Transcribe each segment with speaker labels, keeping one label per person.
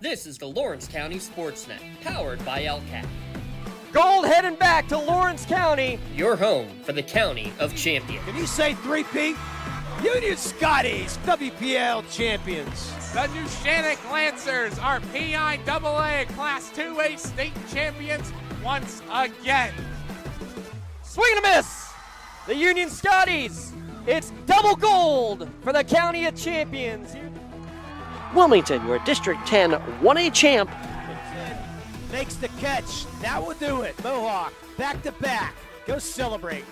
Speaker 1: This is the Lawrence County SportsNet, powered by LCAT.
Speaker 2: Gold heading back to Lawrence County.
Speaker 1: Your home for the County of Champions.
Speaker 3: Can you say three-peat? Union Scotties, WPIAL champions.
Speaker 4: The Neshannock Lancers are PIAA Class 2A state champions once again.
Speaker 2: Swing and a miss. The Union Scotties. It's double gold for the County of Champions.
Speaker 5: Wilmington, your District 10 1A champ.
Speaker 3: Makes the catch. That will do it. Mohawk, back to back. Go celebrate.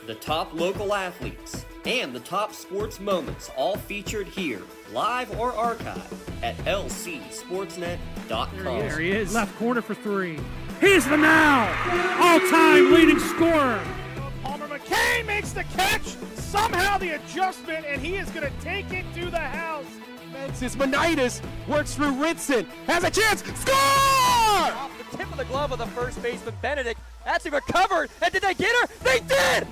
Speaker 1: The top local athletes and the top sports moments all featured here, live or archived at lcsportsnet.com.
Speaker 6: There he is. Left corner for three. He's the now all-time leading scorer.
Speaker 7: Palmer McCain makes the catch. Somehow the adjustment, and he is going to take it to the house.
Speaker 3: It's Monitis, works through Ritson, has a chance, score! Off
Speaker 2: the tip of the glove of the first baseman, Benedict. That's recovered, and did they get her? They did!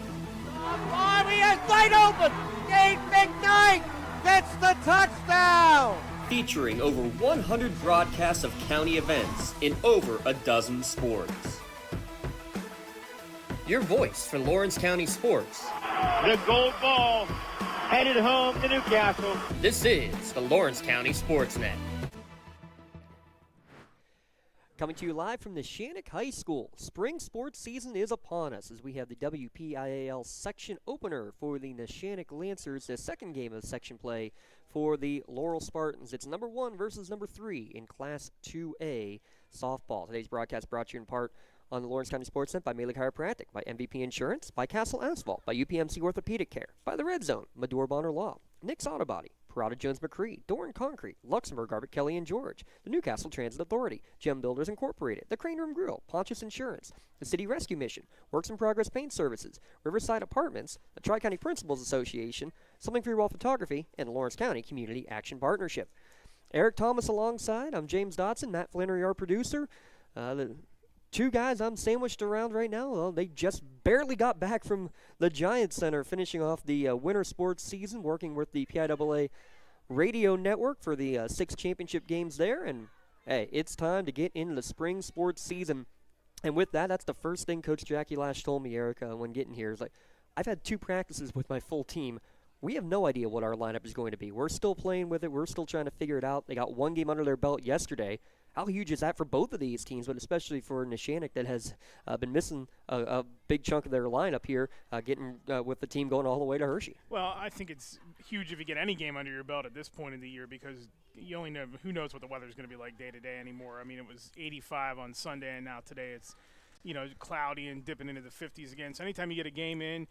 Speaker 7: He has wide open. Dave McKnight gets the touchdown.
Speaker 1: Featuring over 100 broadcasts of county events in over a dozen sports. Your voice for Lawrence County sports.
Speaker 8: The gold ball headed home to Newcastle.
Speaker 1: This is the Lawrence County SportsNet.
Speaker 2: Coming to you live from Neshannock High School. Spring sports season is upon us as we have the WPIAL section opener for the Neshannock Lancers, the second game of section play for the Laurel Spartans. It's number 1 versus number 3 in Class 2A softball. Today's broadcast brought to you in part on the Lawrence County SportsNet by Malik Chiropractic, by MVP Insurance, by Castle Asphalt, by UPMC Orthopedic Care, by The Red Zone, Medore Bonner Law, Nick's Auto Body, Parada Jones McCree, Doran Concrete, Luxembourg Garbett Kelly and George, the Newcastle Transit Authority, Gem Builders Incorporated, the Crane Room Grill, Pontius Insurance, the City Rescue Mission, Works in Progress Paint Services, Riverside Apartments, the Tri-County Principals Association, Something for Your Wall Photography, and the Lawrence County Community Action Partnership. Eric Thomas alongside. I'm James Dotson, Matt Flannery, our producer. The two guys I'm sandwiched around right now, well, they just barely got back from the Giants Center, finishing off the winter sports season, working with the PIAA radio network for the 6 championship games there. And, hey, it's time to get into the spring sports season. And with that, that's the first thing Coach Jackie Lash told me, Erica, when getting here. Is like, I've had 2 practices with my full team. We have no idea what our lineup is going to be. We're still playing with it. We're still trying to figure it out. They got 1 game under their belt yesterday. How huge is that for both of these teams, but especially for Neshannock that has been missing a big chunk of their lineup here, getting with the team going all the way to Hershey?
Speaker 7: Well, I think it's huge if you get any game under your belt at this point in the year, because you only know who knows what the weather's going to be like day to day anymore. I mean, it was 85 on Sunday, and now today it's cloudy and dipping into the 50s again. So anytime you get a game in,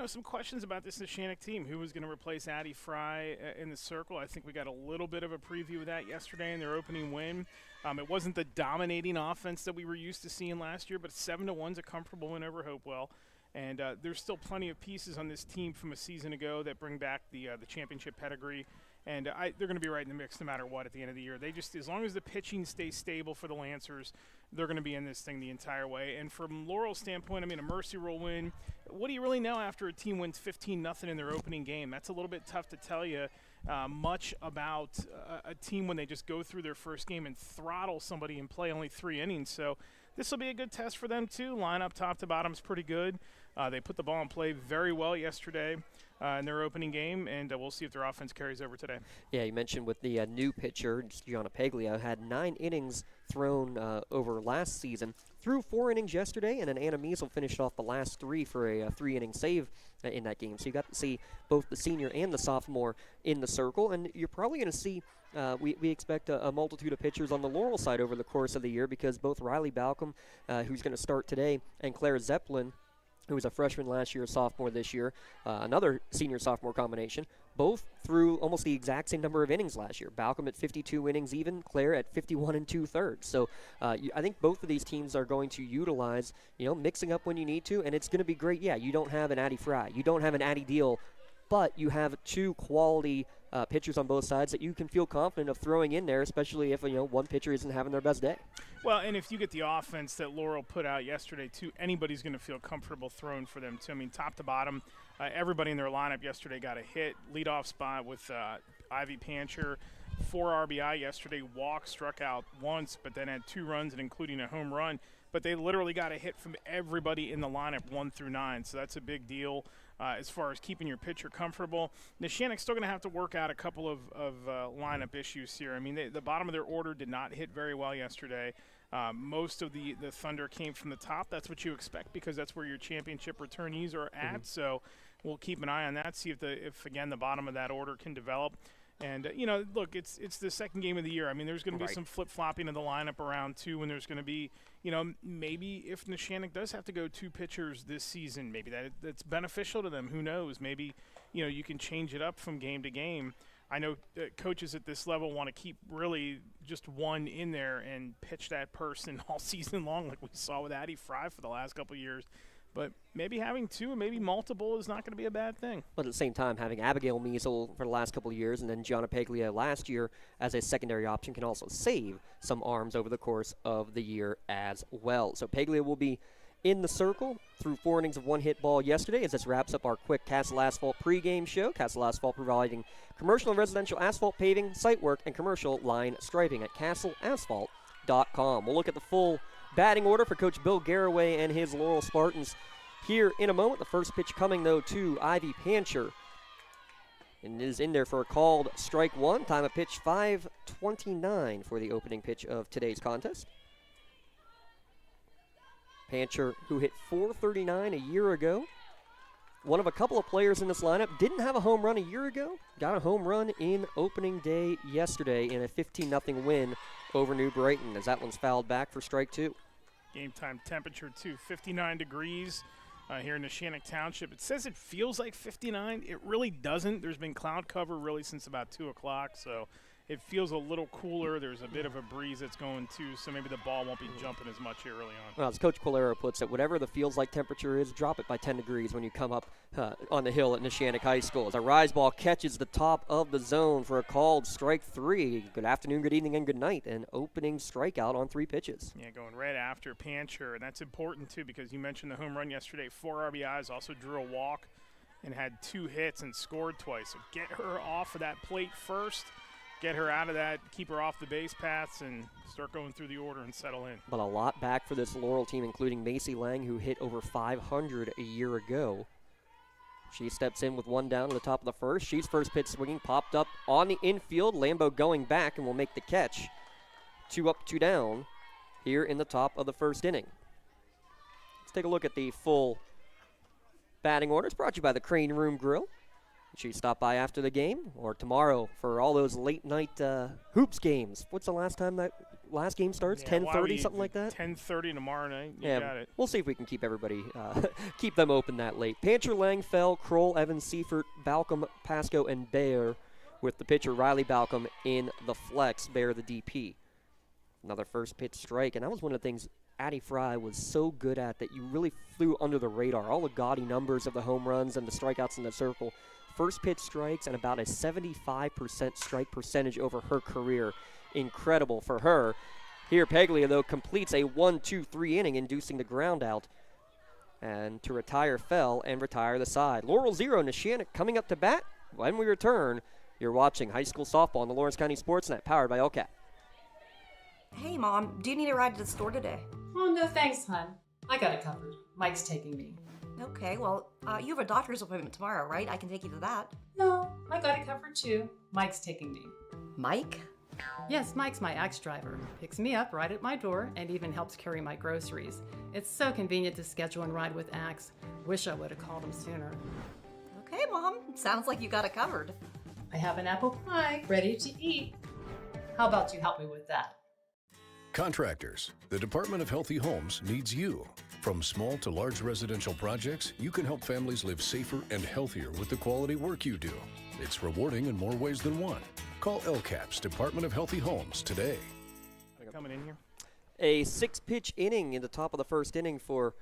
Speaker 7: some questions about this Neshannock team. Who was going to replace Addie Fry in the circle? I think we got a little bit of a preview of that yesterday in their opening win. It wasn't the dominating offense that we were used to seeing last year, but 7-1's a comfortable win over Hopewell. And there's still plenty of pieces on this team from a season ago that bring back the championship pedigree. And they're going to be right in the mix no matter what at the end of the year. As long as the pitching stays stable for the Lancers, they're going to be in this thing the entire way. And from Laurel's standpoint, I mean, a mercy rule win, what do you really know after a team wins 15-0 in their opening game? That's a little bit tough to tell you much about a team when they just go through their first game and throttle somebody and play only 3 innings. So this will be a good test for them, too. Lineup top to bottom is pretty good. They put the ball in play very well yesterday in their opening game, and we'll see if their offense carries over today.
Speaker 2: Yeah, you mentioned with the new pitcher, Gianna Paglia, had 9 innings thrown over last season. Threw 4 innings yesterday, and then Anna Measle finished off the last 3 for a 3-inning save in that game. So you got to see both the senior and the sophomore in the circle, and you're probably going to see we expect a multitude of pitchers on the Laurel side over the course of the year, because both Riley Balcom, who's going to start today, and Claire Zeppelin, who was a freshman last year, a sophomore this year, another senior-sophomore combination, both threw almost the exact same number of innings last year. Balcom at 52 innings even, Claire at 51 2/3. So I think both of these teams are going to utilize, mixing up when you need to, and it's going to be great. Yeah, you don't have an Addie Fry. You don't have an Addie Deal, but you have 2 quality pitchers on both sides that you can feel confident of throwing in there, especially if one pitcher isn't having their best day.
Speaker 7: Well, and if you get the offense that Laurel put out yesterday, too, anybody's going to feel comfortable throwing for them, too. I mean, top to bottom, everybody in their lineup yesterday got a hit, leadoff spot with Ivy Pancher, 4 RBI yesterday, walked, struck out once, but then had 2 runs and including a home run. But they literally got a hit from everybody in the lineup 1 through 9, so that's a big deal as far as keeping your pitcher comfortable. Neshannock's still going to have to work out a couple of lineup issues here. I mean, the bottom of their order did not hit very well yesterday. Most of the thunder came from the top. That's what you expect because that's where your championship returnees are at. So we'll keep an eye on that, see if again, the bottom of that order can develop. And, look, it's the second game of the year. I mean, there's going to be some flip-flopping of the lineup around, too, and there's going to be, maybe if Neshannock does have to go 2 pitchers this season, maybe that's beneficial to them. Who knows? Maybe, you can change it up from game to game. I know coaches at this level want to keep really just one in there and pitch that person all season long like we saw with Addie Fry for the last couple of years. But maybe having 2 and maybe multiple is not going to be a bad thing.
Speaker 2: But at the same time, having Abigail Measle for the last couple of years and then Gianna Paglia last year as a secondary option can also save some arms over the course of the year as well. So Paglia will be in the circle through 4 innings of 1-hit ball yesterday as this wraps up our quick Castle Asphalt pregame show. Castle Asphalt providing commercial and residential asphalt paving, site work, and commercial line striping at castleasphalt.com. We'll look at the full batting order for Coach Bill Garraway and his Laurel Spartans here in a moment. The first pitch coming, though, to Ivy Pancher. And it is in there for a called strike 1. Time of pitch 5:29 for the opening pitch of today's contest. Pancher, who hit .439 a year ago. One of a couple of players in this lineup. Didn't have a home run a year ago. Got a home run in opening day yesterday in a 15-0 win over New Brighton, as that one's fouled back for strike 2.
Speaker 7: Game time temperature, too, 59 degrees here in Neshannock Township. It says it feels like 59. It really doesn't. There's been cloud cover really since about 2 o'clock, so it feels a little cooler. There's a bit of a breeze that's going, too, so maybe the ball won't be jumping as much here early on.
Speaker 2: Well, as Coach Quilero puts it, whatever the feels-like temperature is, drop it by 10 degrees when you come up on the hill at Neshannock High School. As a rise ball catches the top of the zone for a called strike 3. Good afternoon, good evening, and good night. An opening strikeout on 3 pitches.
Speaker 7: Yeah, going right after Pancher, and that's important, too, because you mentioned the home run yesterday. 4 RBIs, also drew a walk and had 2 hits and scored twice. So get her off of that plate first. Get her out of that, keep her off the base paths, and start going through the order and settle in.
Speaker 2: But a lot back for this Laurel team, including Macy Lang, who hit over 500 a year ago. She steps in with 1 down to the top of the first. She's first pitch swinging, popped up on the infield. Lambo going back and will make the catch. 2 up, 2 down here in the top of the first inning. Let's take a look at the full batting order. It's brought to you by the Crane Room Grill. She stopped by after the game or tomorrow for all those late night hoops games. What's the last time that last game starts? 10:30, something like that?
Speaker 7: 10:30 tomorrow night. You got it.
Speaker 2: We'll see if we can keep everybody, keep them open that late. Pancher, Lang, Fell, Kroll, Evans, Seifert, Balcom, Pasco, and Bayer with the pitcher Riley Balcom in the flex, Bayer the DP. Another first pitch strike, and that was one of the things Addie Fry was so good at that you really flew under the radar. All the gaudy numbers of the home runs and the strikeouts in the circle. First pitch strikes and about a 75% strike percentage over her career. Incredible for her. Here, Paglia, though, completes a 1-2-3 inning, inducing the ground out. And to retire Fell and retire the side. Laurel 0, Neshannock coming up to bat. When we return, you're watching high school softball on the Lawrence County SportsNet, powered by LCAT.
Speaker 9: Hey, Mom, do you need a ride to the store today?
Speaker 10: Oh, no thanks, hon. I got it covered. Mike's taking me.
Speaker 9: Okay, well, you have a doctor's appointment tomorrow, right? I can take you to that.
Speaker 10: No, I got it covered too. Mike's taking me.
Speaker 9: Mike?
Speaker 10: Yes, Mike's my Axe driver. Picks me up right at my door and even helps carry my groceries. It's so convenient to schedule and ride with Axe. Wish I would have called him sooner.
Speaker 9: Okay, Mom. Sounds like you got it covered.
Speaker 10: I have an apple pie ready to eat. How about you help me with that?
Speaker 11: Contractors, the Department of Healthy Homes needs you. From small to large residential projects, you can help families live safer and healthier with the quality work you do. It's rewarding in more ways than one. Call LCAP's Department of Healthy Homes today.
Speaker 7: Coming in here.
Speaker 2: A 6-pitch inning in the top of the first inning for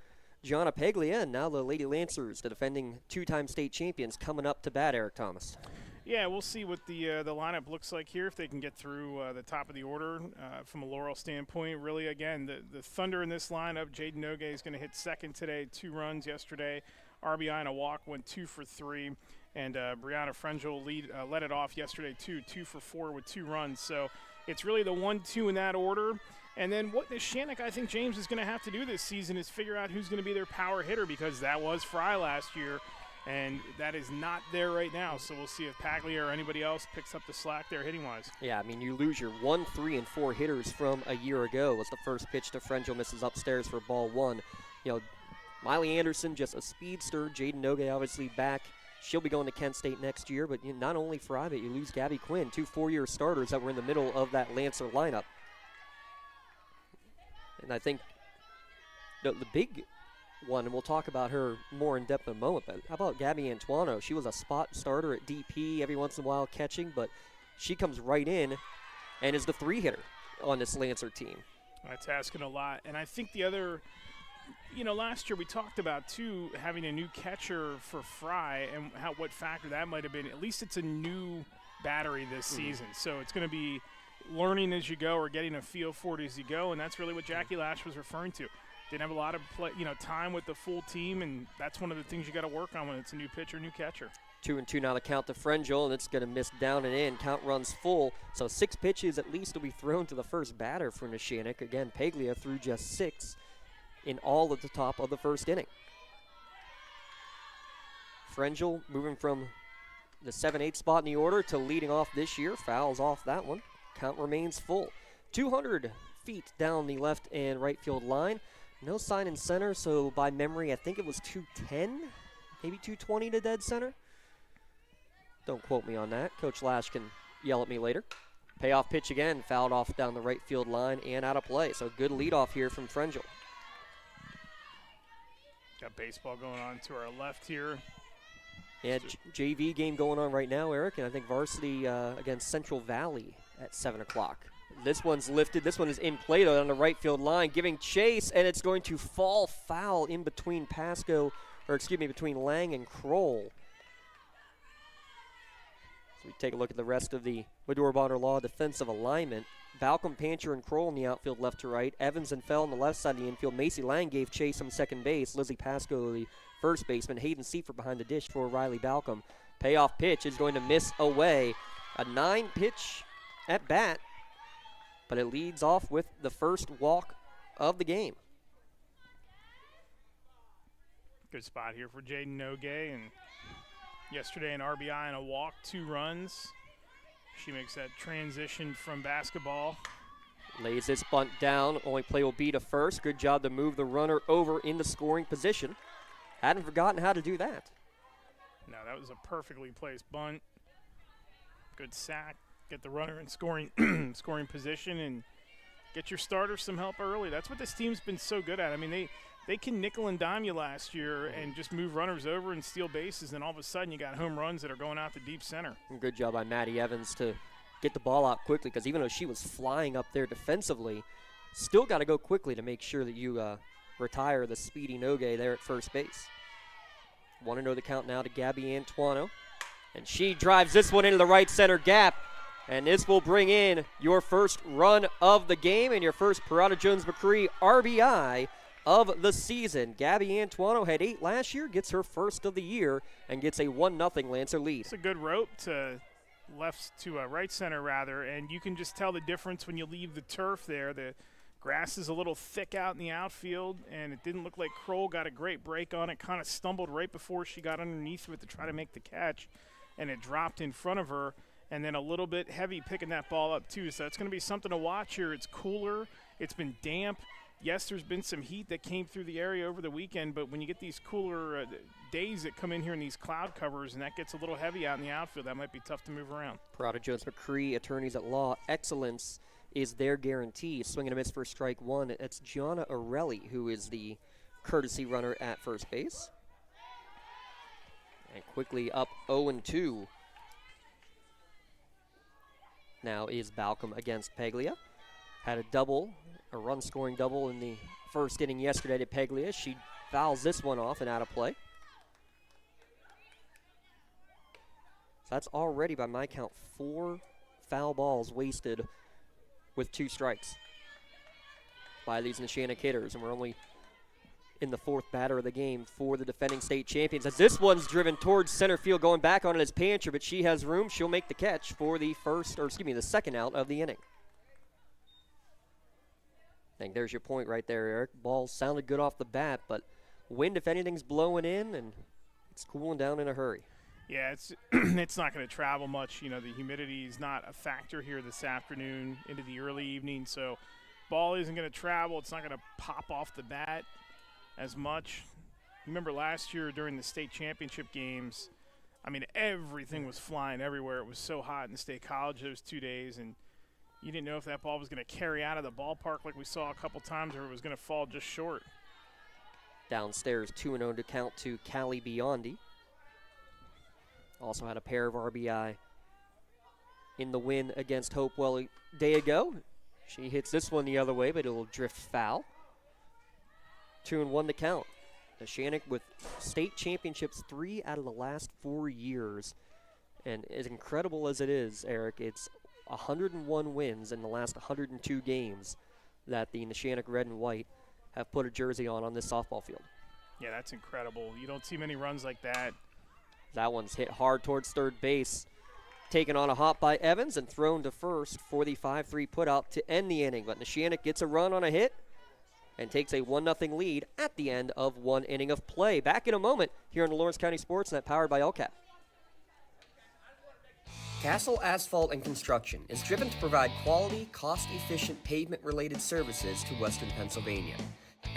Speaker 2: Gianna Paglia, and now the Lady Lancers, the defending 2-time state champions, coming up to bat, Eric Thomas.
Speaker 7: Yeah, we'll see what the lineup looks like here, if they can get through the top of the order from a Laurel standpoint. Really, again, the thunder in this lineup, Jaden Nogue is going to hit second today, 2 runs yesterday. RBI and a walk, went 2 for 3. And Brianna Frangel led it off yesterday, too, 2 for 4 with 2 runs. So it's really the 1-2 in that order. And then what Neshannock, I think James is going to have to do this season is figure out who's going to be their power hitter, because that was Fry last year, and that is not there right now. So we'll see if Paglia or anybody else picks up the slack there hitting-wise.
Speaker 2: Yeah, I mean, you lose your 1, 3, and 4 hitters from a year ago. Was the first pitch to Frangel, misses upstairs for ball 1. You know, Miley Anderson, just a speedster. Jaden Nogue obviously back. She'll be going to Kent State next year, but not only Fry, but you lose Gabby Quinn, 2 4-year starters that were in the middle of that Lancer lineup. And I think the big one, and we'll talk about her more in depth in a moment, but how about Gabby Antuano? She was a spot starter at DP, every once in a while catching, but she comes right in and is the 3-hitter on this Lancer team.
Speaker 7: That's asking a lot. And I think the other, last year we talked about, too, having a new catcher for Fry and what factor that might have been. At least it's a new battery this season, so it's going to be learning as you go or getting a feel for it as you go, and that's really what Jackie Lash was referring to. Didn't have a lot of time with the full team, and that's one of the things you got to work on when it's a new pitcher, new catcher.
Speaker 2: 2-2 now the count to Frangel, and it's going to miss down and in. Count runs full, so 6 pitches at least will be thrown to the first batter for Neshannock. Again, Paglia threw just 6 in all at the top of the first inning. Frangel moving from the 7-8 spot in the order to leading off this year. Fouls off that one. Count remains full. 200 feet down the left and right field line. No sign in center, so by memory, I think it was 210, maybe 220 to dead center. Don't quote me on that. Coach Lash can yell at me later. Payoff pitch again, fouled off down the right field line and out of play. So good leadoff here from Frangel.
Speaker 7: Got baseball going on to our left here.
Speaker 2: Yeah, JV game going on right now, Eric, and I think varsity against Central Valley at 7 o'clock. This one's lifted. This one is in play, though, on the right field line, giving chase, and it's going to fall foul in between between Lang and Kroll. So we take a look at the rest of the Medora Bonner Law defensive alignment. Balcom, Pancher, and Kroll in the outfield left to right. Evans and Fell on the left side of the infield. Macy Lang gave chase on second base. Lizzie Pasco, the first baseman. Hayden Seifert behind the dish for Riley Balcom. Payoff pitch is going to miss away. A 9-pitch at bat, but it leads off with the first walk of the game.
Speaker 7: Good spot here for Jaden Nogue, and yesterday an RBI and a walk, 2 runs. She makes that transition from basketball.
Speaker 2: Lays this bunt down. Only play will be to first. Good job to move the runner over in the scoring position. Hadn't forgotten how to do that.
Speaker 7: No, that was a perfectly placed bunt. Good sack. Get the runner in scoring scoring position and get your starter some help early. That's what this team's been so good at. I mean, they can nickel and dime you last year and just move runners over and steal bases, and all of a sudden you got home runs that are going out to deep center.
Speaker 2: And good job by Maddie Evans to get the ball out quickly, because even though she was flying up there defensively, still got to go quickly to make sure that you retire the speedy Nogue there at first base. 1-0 the count now to Gabby Antuano, and she drives this one into the right center gap. And this will bring in your first run of the game and your first Parada Jones-McCree RBI of the season. Gabby Antuano had 8 last year, gets her first of the year, and gets a 1-0 Lancer lead.
Speaker 7: It's a good rope to left to right center, rather, and you can just tell the difference when you leave the turf there. The grass is a little thick out in the outfield, and it didn't look like Kroll got a great break on it. Kind of stumbled right before she got underneath with to try to make the catch, and it dropped in front of her. And then a little bit heavy picking that ball up, too. So it's going to be something to watch here. It's cooler. It's been damp. Yes, there's been some heat that came through the area over the weekend, but when you get these cooler days that come in here in these cloud covers and that gets a little heavy out in the outfield, that might be tough to move around.
Speaker 2: Parada Jones-McCree, attorneys at law, excellence is their guarantee. Swing and a miss for strike 1. It's Gianna Arelli who is the courtesy runner at first base. And quickly up 0-2. Now is Balcom against Paglia. Had a double, a run-scoring double in the first inning yesterday to Paglia. She fouls this one off and out of play. So that's already, by my count, 4 foul balls wasted with 2 strikes by these Neshannock hitters. And we're only in the fourth batter of the game for the defending state champions. As this one's driven towards center field, going back on it as Pancher, but she has room. She'll make the catch for the second out of the inning. I think there's your point right there, Eric. Ball sounded good off the bat, but wind, if anything's blowing in, and it's cooling down in a hurry.
Speaker 7: Yeah, it's not going to travel much. You know, the humidity is not a factor here this afternoon into the early evening, so ball isn't going to travel. It's not going to pop off the bat as much. Remember last year during the state championship games, I mean, everything was flying everywhere. It was so hot in State College those 2 days, and you didn't know if that ball was going to carry out of the ballpark like we saw a couple times or it was going to fall just short.
Speaker 2: Downstairs, 2-0 to count to Callie Biondi. Also had a pair of RBI in the win against Hopewell a day ago. She hits this one the other way, but it'll drift foul. 2-1 to count. Neshannock with state championships 3 out of the last 4 years. And as incredible as it is, Eric, it's 101 wins in the last 102 games that the Neshannock Red and White have put a jersey on this softball field.
Speaker 7: Yeah, that's incredible. You don't see many runs like that.
Speaker 2: That one's hit hard towards third base. Taken on a hop by Evans and thrown to first for the 5-3 putout to end the inning. But Neshannock gets a run on a hit and takes a 1-0 lead at the end of 1 inning of play. Back in a moment here on the Lawrence County SportsNet, powered by LCAP.
Speaker 1: Castle Asphalt and Construction is driven to provide quality, cost-efficient pavement-related services to Western Pennsylvania.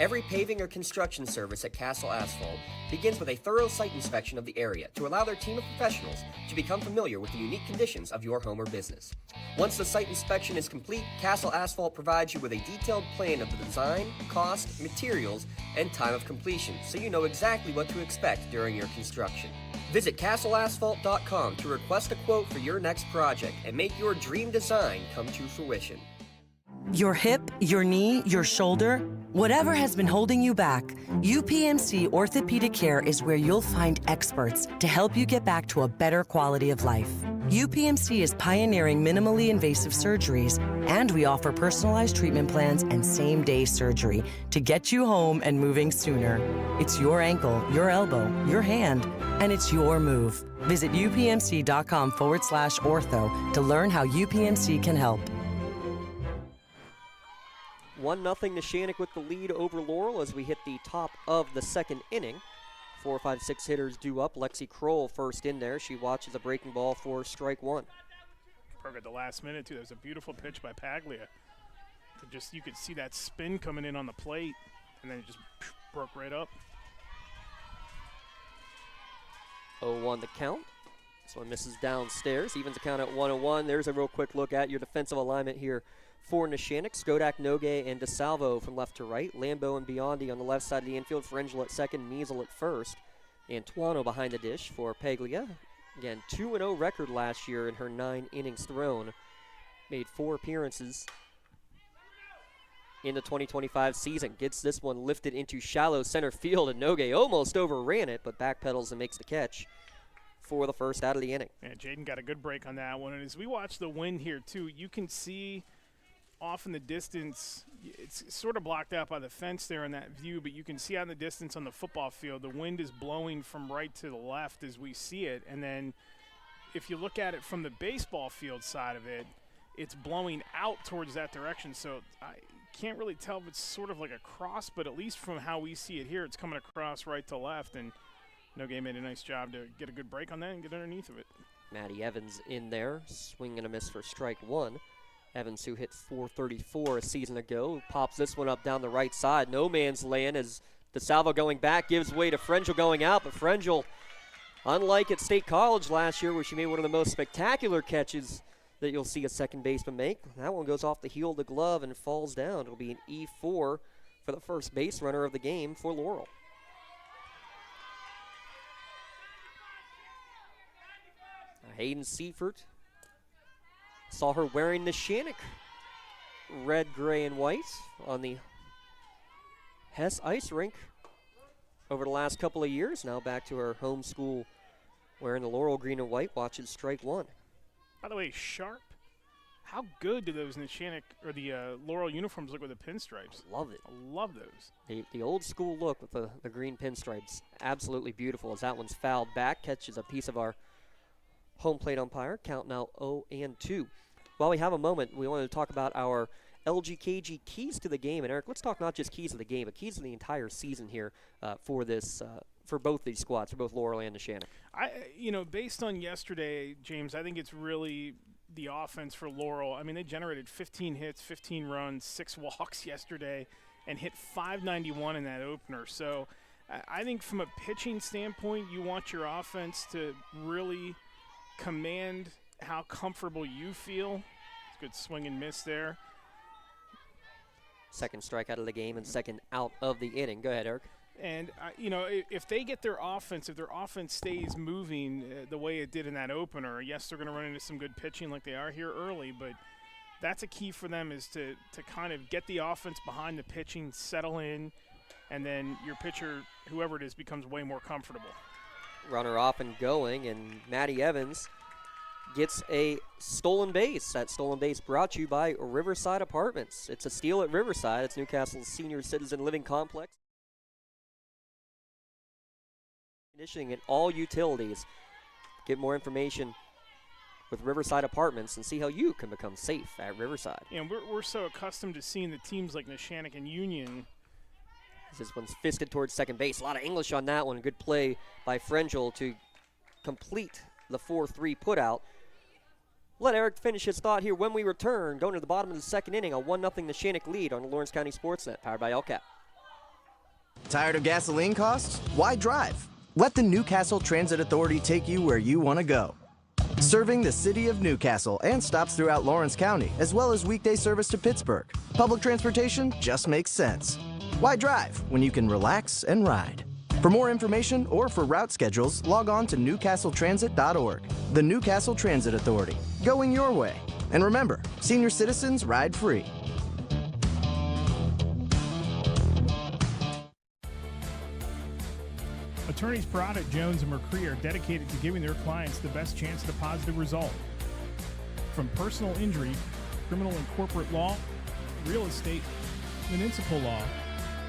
Speaker 1: Every paving or construction service at Castle Asphalt begins with a thorough site inspection of the area to allow their team of professionals to become familiar with the unique conditions of your home or business. Once the site inspection is complete, Castle Asphalt provides you with a detailed plan of the design, cost, materials, and time of completion, so you know exactly what to expect during your construction. Visit castleasphalt.com to request a quote for your next project and make your dream design come to fruition.
Speaker 12: Your hip, your knee, your shoulder, whatever has been holding you back, UPMC Orthopedic Care is where you'll find experts to help you get back to a better quality of life. UPMC is pioneering minimally invasive surgeries, and we offer personalized treatment plans and same-day surgery to get you home and moving sooner. It's your ankle, your elbow, your hand, and it's your move. Visit upmc.com/ortho to learn how UPMC can help.
Speaker 2: 1-0 Neshannock with the lead over Laurel as we hit the top of the second inning. 4, 5, 6 hitters due up. Lexi Kroll first in there. She watches a breaking ball for strike one.
Speaker 7: Broke at the last minute, too. That was a beautiful pitch by Paglia. You could see that spin coming in on the plate, and then it just broke right up.
Speaker 2: 0-1 the count. This one misses downstairs. Evens the count at 1-1. There's a real quick look at your defensive alignment here for Neshannock. Skodak, Nogue, and DeSalvo from left to right. Lambeau and Biondi on the left side of the infield. Ferengel at second, Measle at first. Antuano behind the dish for Paglia. Again, 2-0 record last year in her 9 innings thrown. Made 4 appearances in the 2025 season. Gets this one lifted into shallow center field, and Nogue almost overran it, but backpedals and makes the catch for the first out of the inning.
Speaker 7: Yeah, Jaden got a good break on that one. And as we watch the wind here, too, you can see off in the distance, it's sort of blocked out by the fence there in that view, but you can see out in the distance on the football field, the wind is blowing from right to the left as we see it. And then if you look at it from the baseball field side of it, it's blowing out towards that direction. So I can't really tell if it's sort of like a cross, but at least from how we see it here, it's coming across right to left. And Nogue made a nice job to get a good break on that and get underneath of it.
Speaker 2: Maddie Evans in there, swing and a miss for strike one. Evans, who hit .434 a season ago, pops this one up down the right side. No man's land as DeSalvo going back gives way to Ferengel going out, but Ferengel, unlike at State College last year where she made one of the most spectacular catches that you'll see a second baseman make, that one goes off the heel of the glove and falls down. It'll be an E4 for the first base runner of the game for Laurel. Hayden Seifert. Saw her wearing the Neshannock red, gray, and white on the Hess Ice Rink over the last couple of years. Now back to her home school wearing the Laurel green and white. Watches strike one.
Speaker 7: By the way, Sharp how good do those Neshannock or the Laurel uniforms look with the pinstripes?
Speaker 2: Love it.
Speaker 7: I love those.
Speaker 2: The old school look with the green pinstripes, absolutely beautiful as that one's fouled back, catches a piece of our home plate umpire, count now 0-2. While we have a moment, we wanted to talk about our LGKG keys to the game. And Eric, let's talk not just keys to the game, but keys to the entire season here for this for both these squads, for both Laurel and Neshannock.
Speaker 7: Based on yesterday, James, I think it's really the offense for Laurel. I mean, they generated 15 hits, 15 runs, 6 walks yesterday, and hit .591 in that opener. So I think from a pitching standpoint, you want your offense to really command how comfortable you feel. It's a good swing and miss there.
Speaker 2: Second strikeout of the game and second out of the inning. Go ahead, Eric.
Speaker 7: And, if they get their offense, if their offense stays moving the way it did in that opener, yes, they're going to run into some good pitching like they are here early, but that's a key for them is to kind of get the offense behind the pitching, settle in, and then your pitcher, whoever it is, becomes way more comfortable.
Speaker 2: Runner off and going, and Maddie Evans gets a stolen base. That stolen base brought to you by Riverside Apartments. It's a steal at Riverside. It's Newcastle's senior citizen living complex. Conditioning and all utilities. Get more information with Riverside Apartments and see how you can become safe at Riverside.
Speaker 7: And we're so accustomed to seeing the teams like Neshannock and Union.
Speaker 2: This one's fisted towards second base. A lot of English on that one. Good play by Frangel to complete the 4-3 putout. Let Eric finish his thought here when we return. Going to the bottom of the second inning, a 1-0 Neshannock lead on the Lawrence County SportsNet, powered by LCAP.
Speaker 13: Tired of gasoline costs? Why drive? Let the Newcastle Transit Authority take you where you want to go. Serving the city of Newcastle and stops throughout Lawrence County, as well as weekday service to Pittsburgh. Public transportation just makes sense. Why drive when you can relax and ride? For more information or for route schedules, log on to newcastletransit.org. The Newcastle Transit Authority, going your way. And remember, senior citizens ride free.
Speaker 7: Attorneys Parada, Jones, and McCree are dedicated to giving their clients the best chance at a positive result. From personal injury, criminal and corporate law, real estate, municipal law,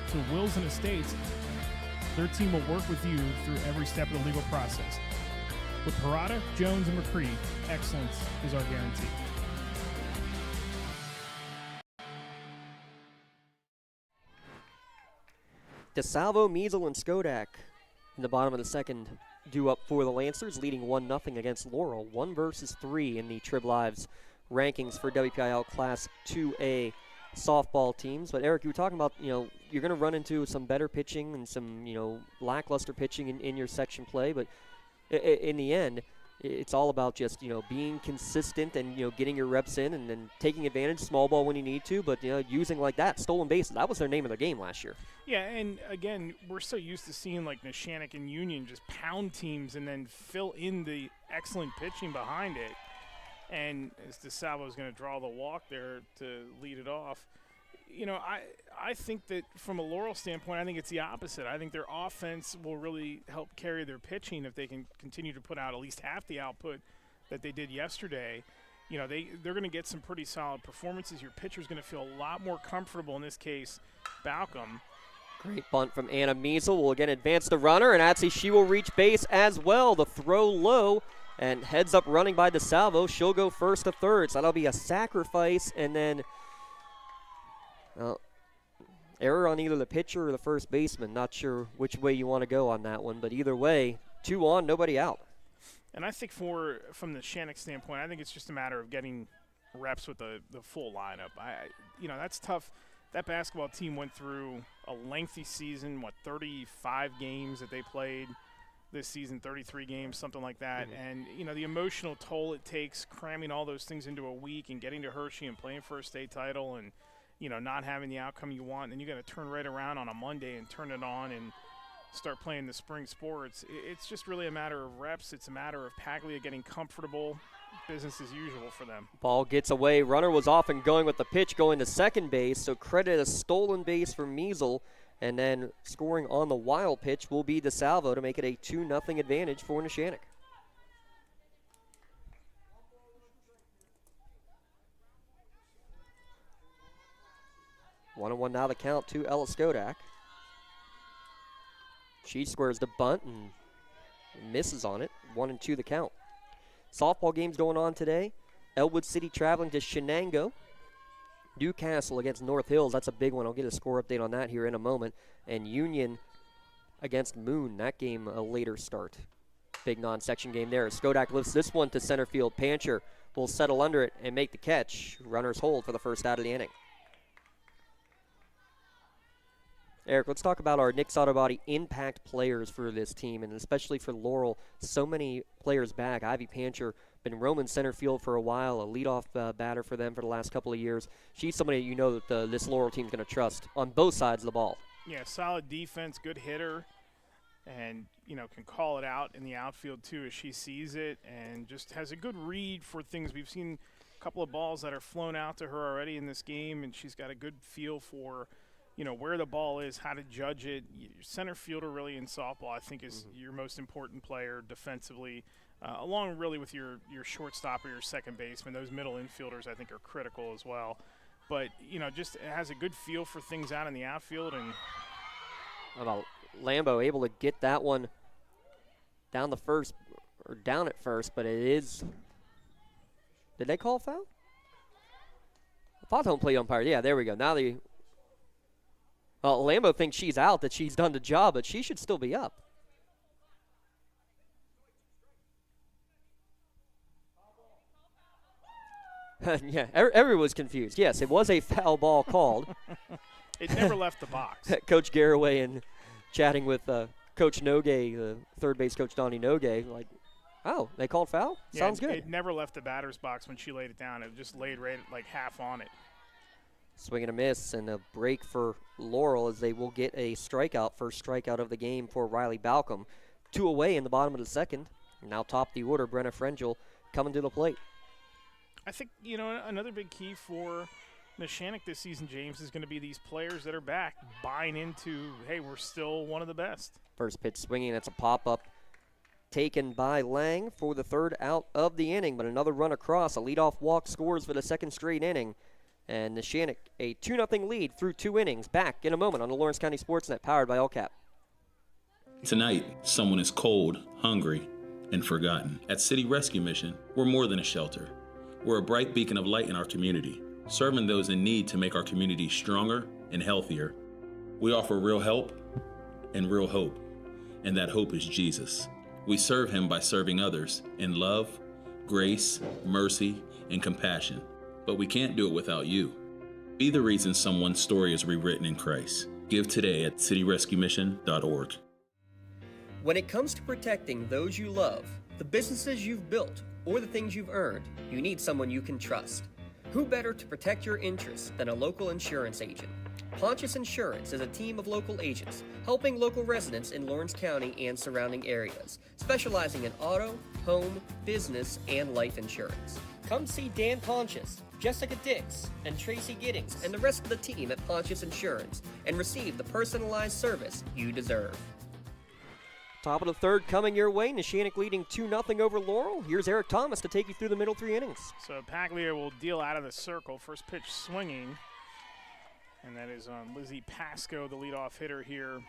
Speaker 7: to wills and estates, their team will work with you through every step of the legal process. With Parada, Jones, and McCree, excellence is our guarantee.
Speaker 2: DeSalvo, Measle, and Skodak in the bottom of the second due up for the Lancers, leading 1-0 against Laurel. 1 versus 3 in the Trib Lives rankings for WPIAL Class 2A softball teams. But Eric, you were talking about, you're going to run into some better pitching and some, lackluster pitching in your section play. But in the end, it's all about just, being consistent and, getting your reps in and then taking advantage, small ball when you need to. But, using like that, stolen bases, that was their name of their game last year.
Speaker 7: Yeah, and again, we're so used to seeing like Neshannock and Union just pound teams and then fill in the excellent pitching behind it. And as DeSalvo is going to draw the walk there to lead it off, I think that from a Laurel standpoint, I think it's the opposite. I think their offense will really help carry their pitching if they can continue to put out at least half the output that they did yesterday. They're going to get some pretty solid performances. Your pitcher's going to feel a lot more comfortable, in this case, Balcom.
Speaker 2: Great bunt from Anna Measle will again advance the runner, and actually she will reach base as well. The throw low and heads up running by DeSalvo. She'll go first to third, so that'll be a sacrifice, and then error on either the pitcher or the first baseman. Not sure which way you want to go on that one, but either way, 2 on, nobody out.
Speaker 7: And I think from the Neshannock standpoint, I think it's just a matter of getting reps with the full lineup. That's tough. That basketball team went through a lengthy season, 35 games that they played this season, 33 games, something like that. Mm-hmm. And, the emotional toll it takes cramming all those things into a week and getting to Hershey and playing for a state title and, not having the outcome you want. And you got to turn right around on a Monday and turn it on and start playing the spring sports. It's just really a matter of reps. It's a matter of Paglia getting comfortable. Business as usual for them.
Speaker 2: Ball gets away. Runner was off and going with the pitch going to second base, so credit a stolen base for Measle, and then scoring on the wild pitch will be DeSalvo to make it a 2-0 advantage for Neshannock. 1-1 now the count to Ella Skodak. She squares the bunt and misses on it. 1-2 the count. Softball games going on today. Elwood City traveling to Shenango. Newcastle against North Hills. That's a big one. I'll get a score update on that here in a moment. And Union against Moon. That game a later start. Big non-section game there. Skodak lifts this one to center field. Pancher will settle under it and make the catch. Runners hold for the first out of the inning. Eric, let's talk about our Nick's Auto Body impact players for this team, and especially for Laurel. So many players back. Ivy Pancher been roaming center field for a while, a leadoff batter for them for the last couple of years. She's somebody that you know that this Laurel team's going to trust on both sides of the ball.
Speaker 7: Yeah, solid defense, good hitter, and, can call it out in the outfield, too, as she sees it, and just has a good read for things. We've seen a couple of balls that are flown out to her already in this game, and she's got a good feel for where the ball is, how to judge it. Your center fielder really in softball, I think, is your most important player defensively, along really with your shortstop or your second baseman. Those middle infielders, I think, are critical as well. But, just has a good feel for things out in the outfield. And
Speaker 2: Lambo able to get that one down at first, but it is – did they call a foul? I thought home plate umpire. Yeah, there we go. Now Lambo thinks she's out, that she's done the job, but she should still be up. Yeah, everyone was confused. Yes, it was a foul ball called.
Speaker 7: It never left the box.
Speaker 2: Coach Garraway and chatting with Coach Nogue, third base coach Donnie Nogue, like, oh, they called foul?
Speaker 7: Yeah,
Speaker 2: Sounds good.
Speaker 7: It never left the batter's box when she laid it down. It just laid right like half on it.
Speaker 2: Swing and a miss, and a break for Laurel as they will get a strikeout, first strikeout of the game for Riley Balcom. 2 away in the bottom of the second. Now top the order, Brenna Frangel coming to the plate.
Speaker 7: I think, another big key for Neshannock this season, James, is going to be these players that are back buying into, hey, we're still one of the best.
Speaker 2: First pitch swinging, that's a pop-up taken by Lang for the third out of the inning, but another run across. A leadoff walk scores for the second straight inning. And Neshannock, a 2-0 lead through 2 innings. Back in a moment on the Lawrence County SportsNet, powered by LCAP.
Speaker 14: Tonight, someone is cold, hungry, and forgotten. At City Rescue Mission, we're more than a shelter. We're a bright beacon of light in our community, serving those in need to make our community stronger and healthier. We offer real help and real hope, and that hope is Jesus. We serve him by serving others in love, grace, mercy, and compassion. But we can't do it without you. Be the reason someone's story is rewritten in Christ. Give today at cityrescuemission.org.
Speaker 1: When it comes to protecting those you love, the businesses you've built, or the things you've earned, you need someone you can trust. Who better to protect your interests than a local insurance agent? Pontius Insurance is a team of local agents helping local residents in Lawrence County and surrounding areas, specializing in auto, home, business, and life insurance. Come see Dan Pontius, Jessica Dix, and Tracy Giddings, and the rest of the team at Pontius Insurance, and receive the personalized service you deserve.
Speaker 2: Top of the third coming your way. Neshannock leading 2-0 over Laurel. Here's Eric Thomas to take you through the middle 3 innings.
Speaker 7: So Paglia will deal out of the circle. First pitch swinging. And that is on Lizzie Pasco, the leadoff hitter here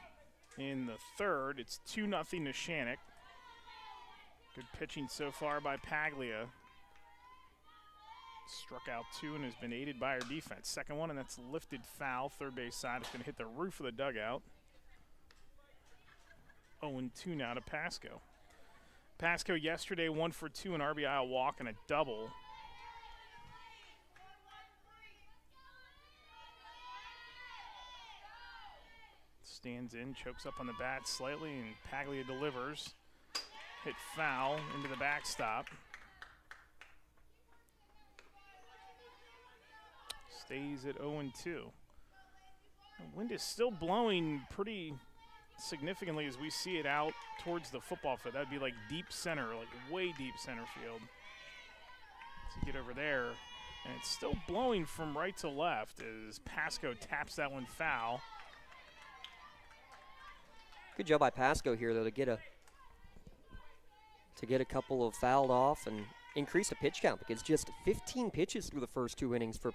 Speaker 7: in the third. It's 2-0 Neshannock. Good pitching so far by Paglia. Struck out 2 and has been aided by her defense. Second one, and that's lifted foul. Third base side. It's going to hit the roof of the dugout. 0-2 now to Pasco. Pasco yesterday 1 for 2, an RBI, a walk, and a double. Stands in, chokes up on the bat slightly, and Paglia delivers. Hit foul into the backstop. Stays at 0-2. The wind is still blowing pretty significantly as we see it out towards the football field. That would be like deep center, like way deep center field. So get over there, and it's still blowing from right to left as Pasco taps that one foul.
Speaker 2: Good job by Pasco here, though, to get a couple of fouled off and increase the pitch count because just 15 pitches through the first 2 innings for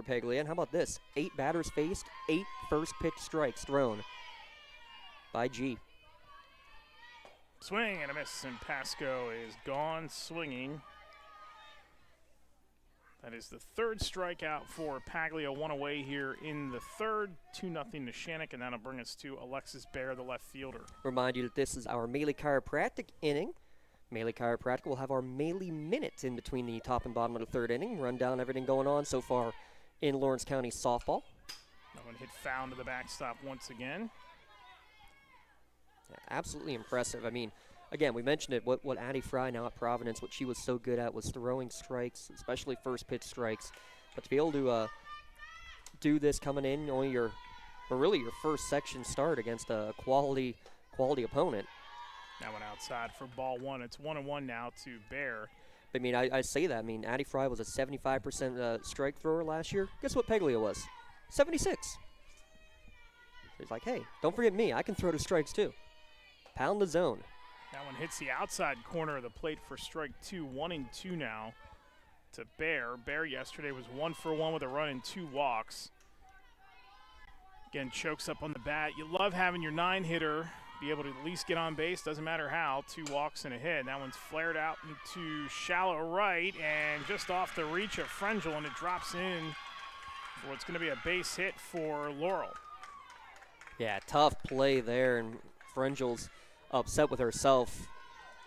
Speaker 2: Peglia. And how about this? 8 batters faced, 8 first pitch strikes thrown by G.
Speaker 7: Swing and a miss, and Pasco is gone swinging. That is the 3rd strikeout for Paglia, 1 away here in the 3rd. 2-0 Neshannock, and that'll bring us to Alexis Bear, the left fielder.
Speaker 2: Remind you that this is our Melee Chiropractic inning. Melee Chiropractic will have our Melee Minute in between the top and bottom of the 3rd inning. Run down everything going on so far in Lawrence County softball.
Speaker 7: That one hit foul to the backstop once again.
Speaker 2: Yeah, absolutely impressive. I mean, again, we mentioned it, what Addie Fry now at Providence, what she was so good at was throwing strikes, especially first pitch strikes. But to be able to do this coming in, only your first section start against a quality opponent.
Speaker 7: That one outside for ball 1. It's 1-1 now to Bear.
Speaker 2: I mean, I say that. I mean, Addie Fry was a 75% strike thrower last year. Guess what Peglia was? 76. He's like, hey, don't forget me. I can throw to strikes too. Pound the zone.
Speaker 7: That one hits the outside corner of the plate for strike 2. 1-2 now to Bear. Bear yesterday was 1 for 1 with a run and 2 walks. Again, chokes up on the bat. You love having your 9-hitter be able to at least get on base. Doesn't matter how. 2 walks and a hit. That one's flared out into shallow right and just off the reach of Frangel, and it drops in for what's going to be a base hit for Laurel.
Speaker 2: Yeah, tough play there, and Frangel's upset with herself.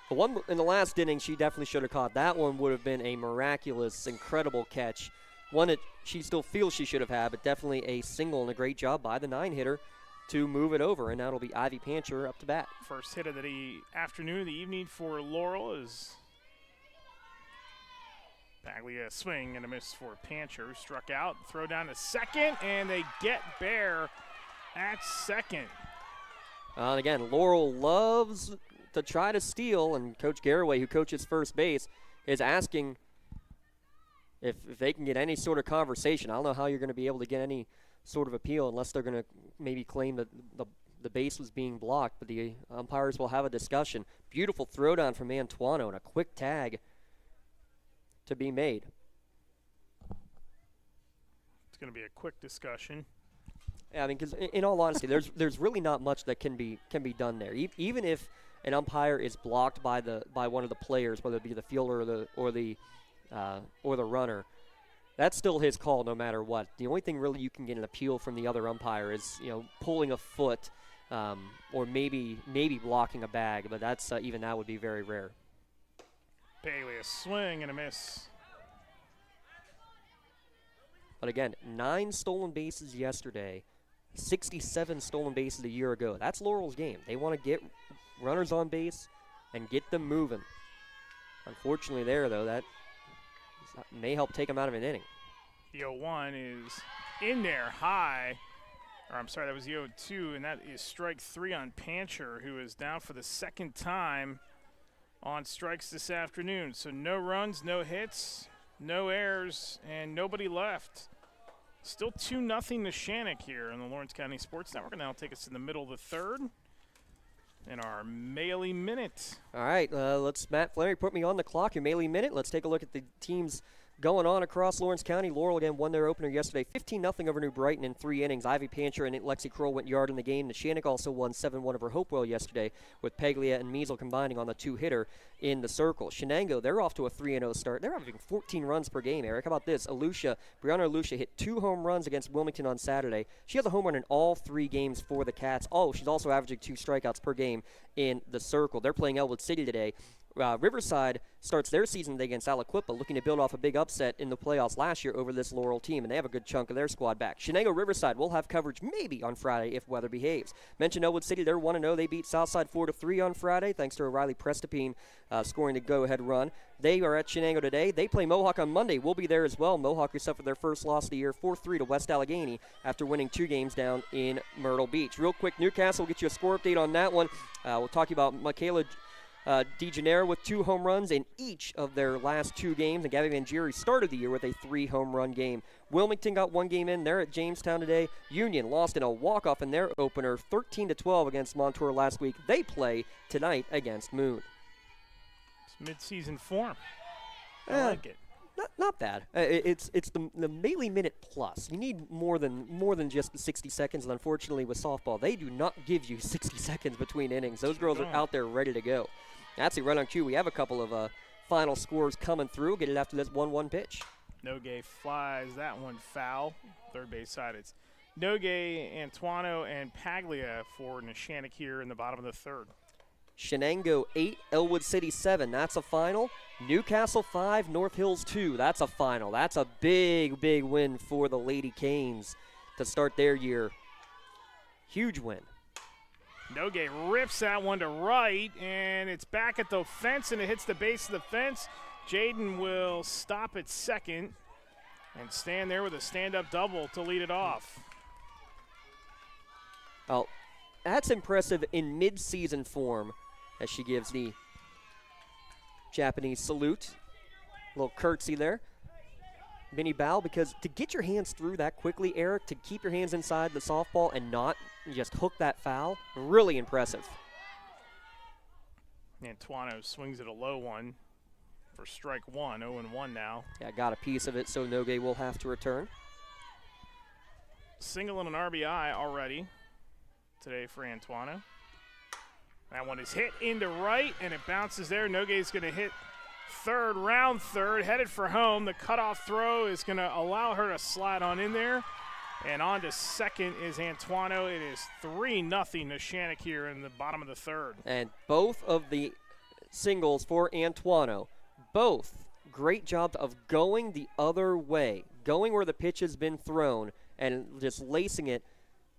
Speaker 2: The one in the last inning she definitely should have caught. That one would have been a miraculous, incredible catch. One that she still feels she should have had, but definitely a single and a great job by the 9-hitter to move it over, and that'll be Ivy Pancher up to bat.
Speaker 7: First hit of the afternoon, the evening for Laurel is Paglia. Swing and a miss for Pancher. Struck out, throw down to second, and they get Bear at second.
Speaker 2: And again, Laurel loves to try to steal, and Coach Garraway, who coaches first base, is asking if they can get any sort of conversation. I don't know how you're going to be able to get any sort of appeal unless they're going to maybe claim that the base was being blocked, but the umpires will have a discussion. Beautiful throwdown from Antuano and a quick tag to be made.
Speaker 7: It's going to be a quick discussion.
Speaker 2: Yeah, I mean, because in all honesty, there's really not much that can be done there. Even if an umpire is blocked by one of the players, whether it be the fielder or the runner, that's still his call no matter what. The only thing really you can get an appeal from the other umpire is, pulling a foot or maybe blocking a bag, but that's even that would be very rare.
Speaker 7: Bailey, a swing and a miss.
Speaker 2: But again, 9 stolen bases yesterday, 67 stolen bases a year ago. That's Laurel's game. They want to get runners on base and get them moving. Unfortunately there, though, that may help take them out of an inning.
Speaker 7: The 0-1 is in there high. Or I'm sorry, that was the 0-2, and that is strike 3 on Pancher, who is down for the second time on strikes this afternoon. So no runs, no hits, no errors, and nobody left. Still 2-0 Neshannock here on the Lawrence County Sports Network. And that'll take us to the middle of the 3rd in our Melee Minute.
Speaker 2: All right, let's, Matt Flannery, put me on the clock, your Melee Minute. Let's take a look at the teams going on across Lawrence County. Laurel again won their opener yesterday, 15-0 over New Brighton in 3 innings. Ivy Pancher and Lexi Kroll went yard in the game. Neshannock also won 7-1 over Hopewell yesterday, with Peglia and Measle combining on the 2-hitter in the circle. Shenango, they're off to a 3-0 start. They're averaging 14 runs per game, Eric. How about this? Brianna Alusha hit 2 home runs against Wilmington on Saturday. She has a home run in all 3 games for the Cats. Oh, she's also averaging 2 strikeouts per game in the circle. They're playing Elwood City today. Riverside starts their season today against Aliquippa, looking to build off a big upset in the playoffs last year over this Laurel team, and they have a good chunk of their squad back. Shenango Riverside will have coverage maybe on Friday if weather behaves. Mentioned Elwood City, they're 1-0. They beat Southside 4-3 on Friday, thanks to O'Reilly Prestapine scoring the go-ahead run. They are at Shenango today. They play Mohawk on Monday. We'll be there as well. Mohawk, who suffered their first loss of the year, 4-3 to West Allegheny after winning 2 games down in Myrtle Beach. Real quick, Newcastle will get you a score update on that one. We'll talk about Michaela DeGenero with 2 home runs in each of their last 2 games, and Gabby Mangieri started the year with a 3-home run game. Wilmington got 1 game in. They're at Jamestown today. Union lost in a walk-off in their opener, 13-12 against Montour last week. They play tonight against Moon.
Speaker 7: It's mid-season form. I like it.
Speaker 2: Not bad. It's the Melee Minute Plus. You need more than just the 60 seconds. And unfortunately, with softball, they do not give you 60 seconds between innings. Those girls are out there ready to go. That's a run on cue. We have a couple of final scores coming through. Get it after this 1-1 pitch.
Speaker 7: Nogue flies that one foul. Third base side, it's Nogue, Antuano, and Paglia for Neshannock here in the bottom of the third.
Speaker 2: Shenango 8, Elwood City 7. That's a final. Newcastle 5, North Hills 2. That's a final. That's a big, big win for the Lady Canes to start their year. Huge win.
Speaker 7: Nogue rips that one to right, and it's back at the fence, and it hits the base of the fence. Jaden will stop at second and stand there with a stand-up double to lead it off.
Speaker 2: Oh, that's impressive in mid-season form as she gives the Japanese salute. A little curtsy there. Mini bow, because to get your hands through that quickly, Eric, to keep your hands inside the softball and not just hook that foul, really impressive.
Speaker 7: Antuano swings at a low one for strike one, 0-1 now.
Speaker 2: Yeah, got a piece of it, so Nogue will have to return.
Speaker 7: Single and an RBI already today for Antuano. That one is hit into right, and it bounces there. Nogue's going to hit third, round third, headed for home. The cutoff throw is going to allow her to slide on in there. And on to second is Antuano. It is 3-0 Neshannock here in the bottom of the third.
Speaker 2: And both of the singles for Antuano, both great job of going the other way, going where the pitch has been thrown and just lacing it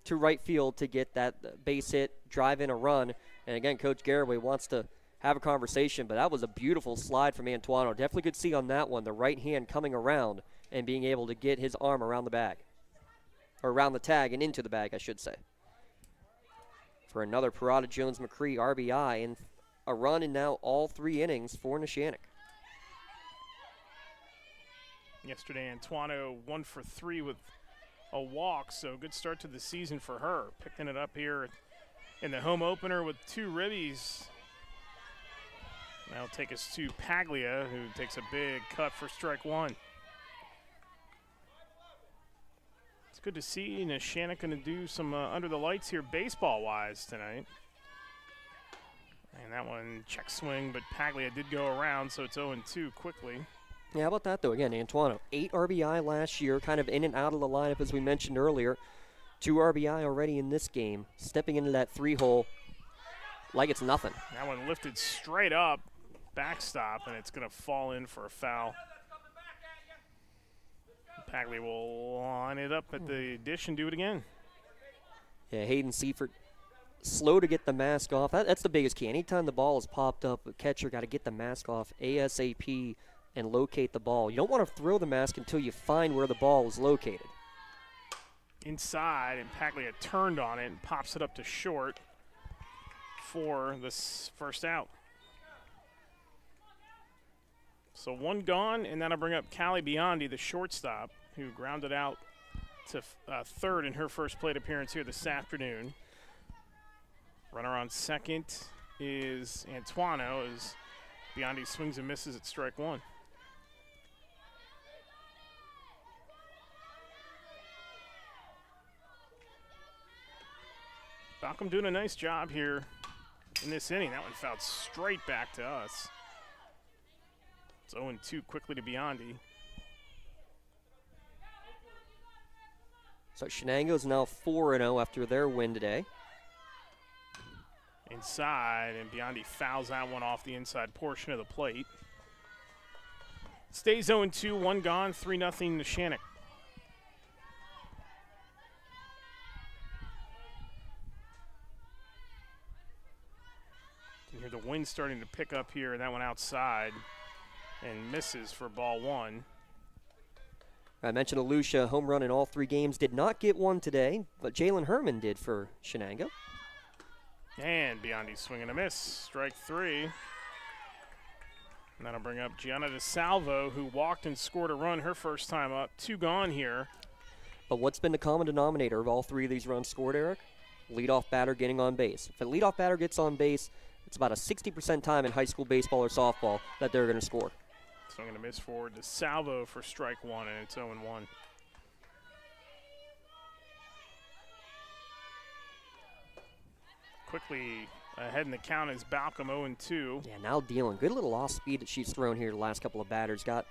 Speaker 2: to right field to get that base hit, drive in a run. And again, Coach Garraway wants to have a conversation, but that was a beautiful slide from Antuano. Definitely could see on that one the right hand coming around and being able to get his arm around the bag, or around the tag and into the bag, I should say. For another Parada Jones-McCree RBI and a run in now all 3 innings for Neshannock.
Speaker 7: Yesterday, Antuano 1 for 3 with a walk, so good start to the season for her. Picking it up here in the home opener with 2 ribbies. That'll take us to Paglia, who takes a big cut for strike one. It's good to see Neshannock going to do some under the lights here baseball-wise tonight. And that one check swing, but Paglia did go around, so it's 0-2 quickly.
Speaker 2: Yeah, how about that, though? Again, Antuano, 8 RBI last year, kind of in and out of the lineup, as we mentioned earlier. 2 RBI already in this game, stepping into that 3-hole like it's nothing.
Speaker 7: That one lifted straight up, backstop, and it's going to fall in for a foul. Paglia will line it up at the dish and do it again.
Speaker 2: Yeah, Hayden Seifert, slow to get the mask off. That's the biggest key. Anytime the ball is popped up, the catcher got to get the mask off ASAP and locate the ball. You don't want to throw the mask until you find where the ball is located.
Speaker 7: Inside, and Paglia turned on it and pops it up to short for this first out. So 1 gone, and that'll bring up Callie Biondi, the shortstop, who grounded out to third in her first plate appearance here this afternoon. Runner on second is Antuano as Biondi swings and misses at strike one. Malcolm doing a nice job here in this inning. That one fouled straight back to us. It's 0-2 quickly to Biondi.
Speaker 2: So Shenango's now 4-0 after their win today.
Speaker 7: Inside, and Biondi fouls that one off the inside portion of the plate. Stays 0-2, 1 gone, 3-0 Neshannock. You hear the wind starting to pick up here, and that one outside and misses for ball one.
Speaker 2: I mentioned Alusha, home run in all 3 games. Did not get one today, but Jalen Herman did for Shenango.
Speaker 7: And Biondi swinging a miss, strike 3. And that'll bring up Gianna DeSalvo, who walked and scored a run her first time up. 2 gone here.
Speaker 2: But what's been the common denominator of all 3 of these runs scored, Eric? Leadoff batter getting on base. If a leadoff batter gets on base, it's about a 60% time in high school baseball or softball that they're going to score.
Speaker 7: Swing and a miss for DeSalvo for strike one, and it's 0-1. Quickly ahead in the count is Balcom 0-2.
Speaker 2: Yeah, now dealing. Good little off speed that she's thrown here the last couple of batters. Got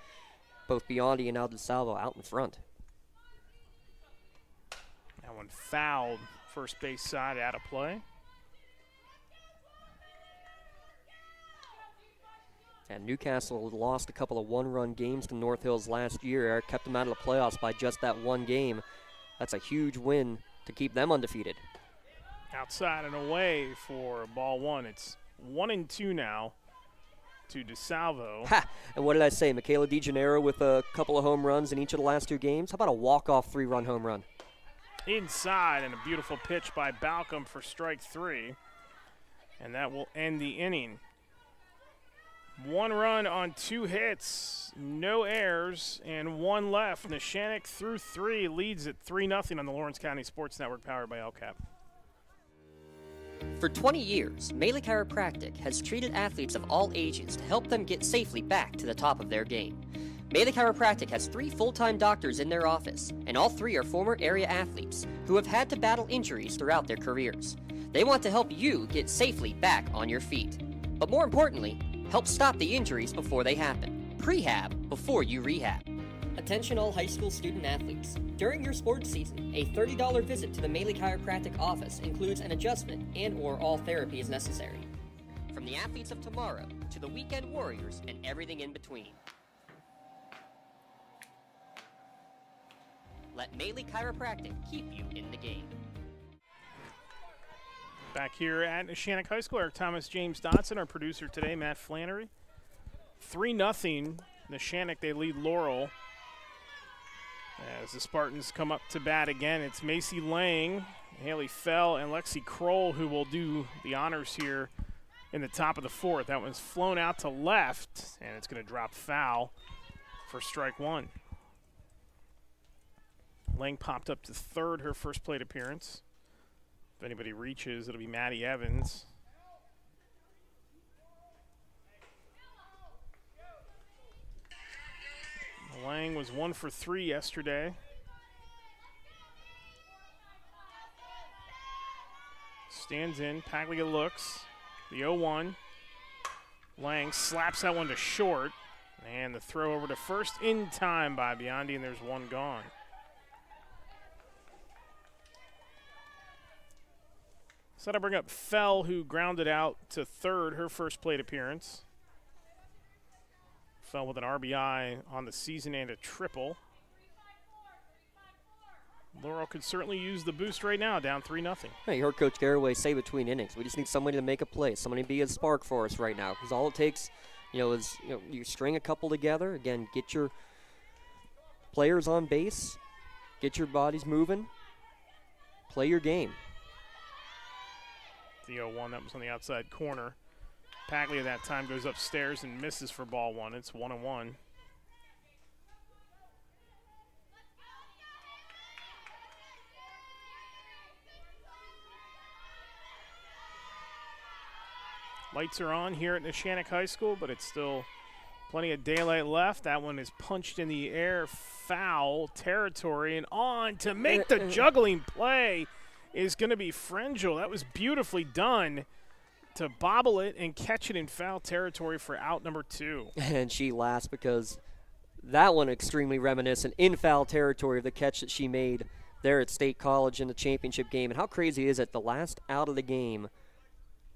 Speaker 2: both Biondi and now DeSalvo out in front.
Speaker 7: That one fouled, first base side, out of play.
Speaker 2: And Newcastle lost a couple of one-run games to North Hills last year. Eric kept them out of the playoffs by just that one game. That's a huge win to keep them undefeated.
Speaker 7: Outside and away for ball one. It's 1-2 now to DeSalvo.
Speaker 2: Ha! And what did I say? Michaela DeGennaro with a couple of home runs in each of the last two games. How about a walk-off 3-run home run?
Speaker 7: Inside, and a beautiful pitch by Balcom for strike three. And that will end the inning. 1 run on 2 hits, no errors, and 1 left. Neshannock through 3 leads at 3-0 on the Lawrence County Sports Network, powered by LCAP.
Speaker 1: For 20 years, Melee Chiropractic has treated athletes of all ages to help them get safely back to the top of their game. Melee Chiropractic has 3 full-time doctors in their office, and all 3 are former area athletes who have had to battle injuries throughout their careers. They want to help you get safely back on your feet. But more importantly, help stop the injuries before they happen. Prehab before you rehab. Attention all high school student athletes. During your sports season, a $30 visit to the Melee Chiropractic office includes an adjustment and/or all therapy is necessary. From the athletes of tomorrow to the weekend warriors and everything in between. Let Melee Chiropractic keep you in the game.
Speaker 7: Back here at Neshannock High School, Eric Thomas, James Dotson, our producer today, Matt Flannery. 3-0, Neshannock, they lead Laurel. As the Spartans come up to bat again, it's Macy Lang, Haley Fell, and Lexi Kroll who will do the honors here in the top of the 4th. That one's flown out to left, and it's going to drop foul for strike one. Lang popped up to 3rd, her first plate appearance. If anybody reaches, it'll be Maddie Evans. Lang was 1 for 3 yesterday. Stands in, Paglia looks. The 0-1. Lang slaps that one to short. And the throw over to first in time by Biondi, and there's one gone. So I bring up Fell, who grounded out to 3rd, her first plate appearance. Fell with an RBI on the season and a triple. Laurel could certainly use the boost right now, down 3-0.
Speaker 2: Hey, you heard Coach Garraway say between innings, we just need somebody to make a play, somebody to be a spark for us right now. Because all it takes, is you string a couple together. Again, get your players on base, get your bodies moving, play your game.
Speaker 7: The 0-1, that was on the outside corner. Paglia that time goes upstairs and misses for ball one. It's 1-1. Lights are on here at Neshannock High School, but it's still plenty of daylight left. That one is punched in the air, foul territory, and on to make the juggling play is going to be Frangel. That was beautifully done to bobble it and catch it in foul territory for out number 2.
Speaker 2: And she laughs because that one extremely reminiscent in foul territory of the catch that she made there at State College in the championship game. And how crazy is it, the last out of the game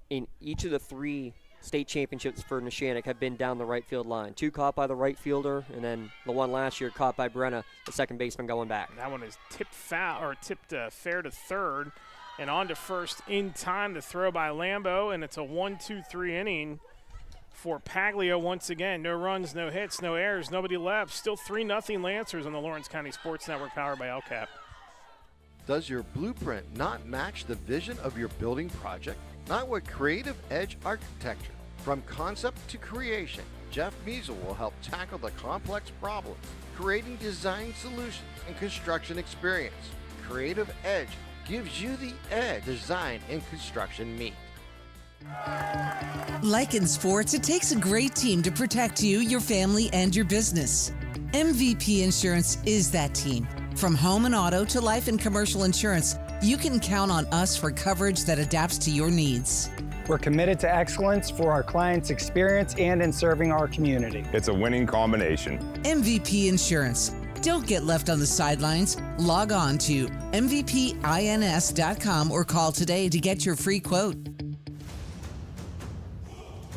Speaker 2: in each of the 3 state championships for Neshannock have been down the right field line. 2 caught by the right fielder, and then the one last year caught by Brenna, the second baseman going back.
Speaker 7: That one is tipped fair to 3rd, and on to first in time. The throw by Lambo, and it's a 1-2-3 inning for Paglia once again. No runs, no hits, no errors, nobody left. Still 3-0 Lancers on the Lawrence County Sports Network, powered by LCAP.
Speaker 15: Does your blueprint not match the vision of your building project? Not with Creative Edge Architecture. From concept to creation, Jeff Measle will help tackle the complex problems, creating design solutions and construction experience. Creative Edge gives you the edge design and construction meet.
Speaker 16: Like in sports, it takes a great team to protect you, your family, and your business. MVP Insurance is that team. From home and auto to life and commercial insurance, you can count on us for coverage that adapts to your needs.
Speaker 17: We're committed to excellence for our clients' experience and in serving our community.
Speaker 18: It's a winning combination.
Speaker 16: MVP Insurance. Don't get left on the sidelines. Log on to mvpins.com or call today to get your free quote.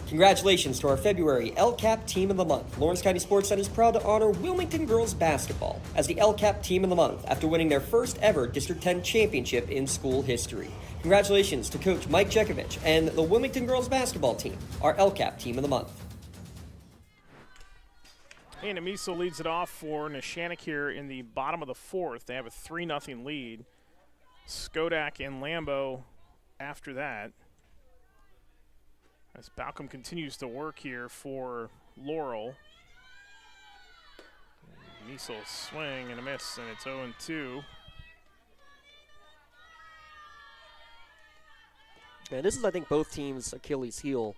Speaker 1: Congratulations to our February LCAP Team of the Month. Lawrence County SportsNet is proud to honor Wilmington Girls Basketball as the LCAP Team of the Month after winning their first ever District 10 championship in school history. Congratulations to Coach Mike Jekovich and the Wilmington Girls Basketball Team, our LCAP Team of the Month.
Speaker 7: And Amiso leads it off for Neshannock here in the bottom of the fourth. They have a 3-0 lead. Skodak and Lambo after that. As Balcom continues to work here for Laurel. Amiso swing and a miss, and it's 0-2.
Speaker 2: And this is, I think, both teams' Achilles heel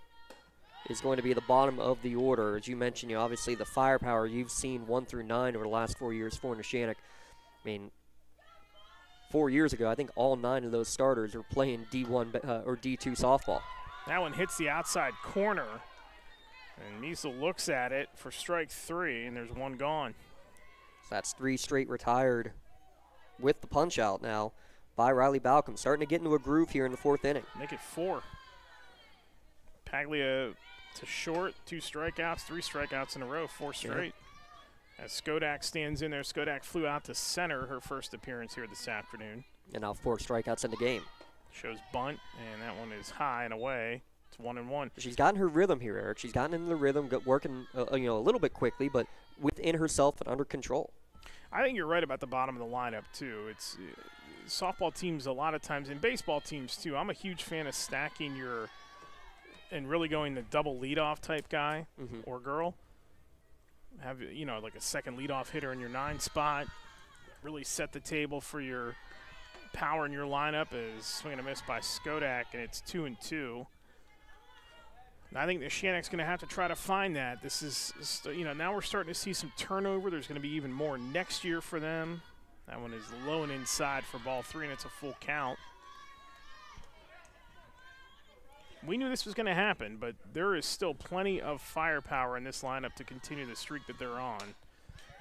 Speaker 2: is going to be the bottom of the order. As you mentioned, obviously the firepower you've seen 1 through 9 over the last 4 years for Neshannock. I mean, 4 years ago, I think all 9 of those starters are playing D1 or D2 softball.
Speaker 7: That one hits the outside corner, and Miesel looks at it for strike 3, and there's one gone.
Speaker 2: So that's 3 straight retired with the punch out now by Riley Balcom. Starting to get into a groove here in the 4th inning.
Speaker 7: Make it 4. Paglia to short, 2 strikeouts, 3 strikeouts in a row, 4 straight. Yeah. As Skodak stands in there, Skodak flew out to center her first appearance here this afternoon.
Speaker 2: And now 4 strikeouts in the game.
Speaker 7: Shows bunt, and that one is high and away. It's 1-1.
Speaker 2: She's gotten her rhythm here, Eric. She's gotten into the rhythm, working a little bit quickly, but within herself and under control.
Speaker 7: I think you're right about the bottom of the lineup, too. It's softball teams a lot of times, and baseball teams, too. I'm a huge fan of stacking and really going the double leadoff type guy or girl. Have, like a second leadoff hitter in your 9 spot. Really set the table for your power in your lineup. Is swing and a miss by Skodak, and it's 2-2. I think the Neshannock's going to have to try to find that. This is, now we're starting to see some turnover. There's going to be even more next year for them. That one is low and inside for ball 3, and it's a full count. We knew this was going to happen, but there is still plenty of firepower in this lineup to continue the streak that they're on.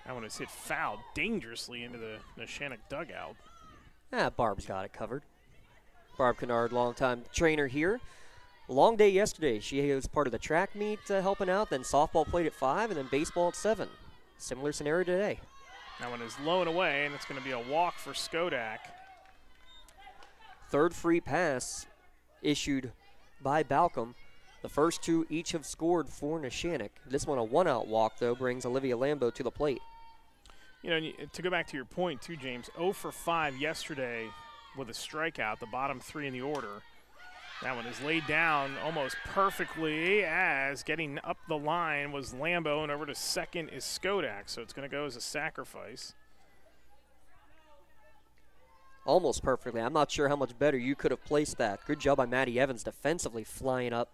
Speaker 7: That one is hit foul dangerously into the Neshannock dugout.
Speaker 2: Barb's got it covered. Barb Kennard, longtime trainer here. Long day yesterday. She was part of the track meet helping out, then softball played at 5, and then baseball at 7. Similar scenario today.
Speaker 7: That one is low and away, and it's going to be a walk for Skodak.
Speaker 2: 3rd free pass issued by Balcom. The first 2 each have scored for Neshannock. This one, a 1-out walk, though, brings Olivia Lambo to the plate.
Speaker 7: To go back to your point, too, James, 0 for 5 yesterday with a strikeout, the bottom 3 in the order. That one is laid down almost perfectly, as getting up the line was Lambo, and over to second is Skodak, so it's going to go as a sacrifice.
Speaker 2: Almost perfectly. I'm not sure how much better you could have placed that. Good job by Maddie Evans defensively flying up,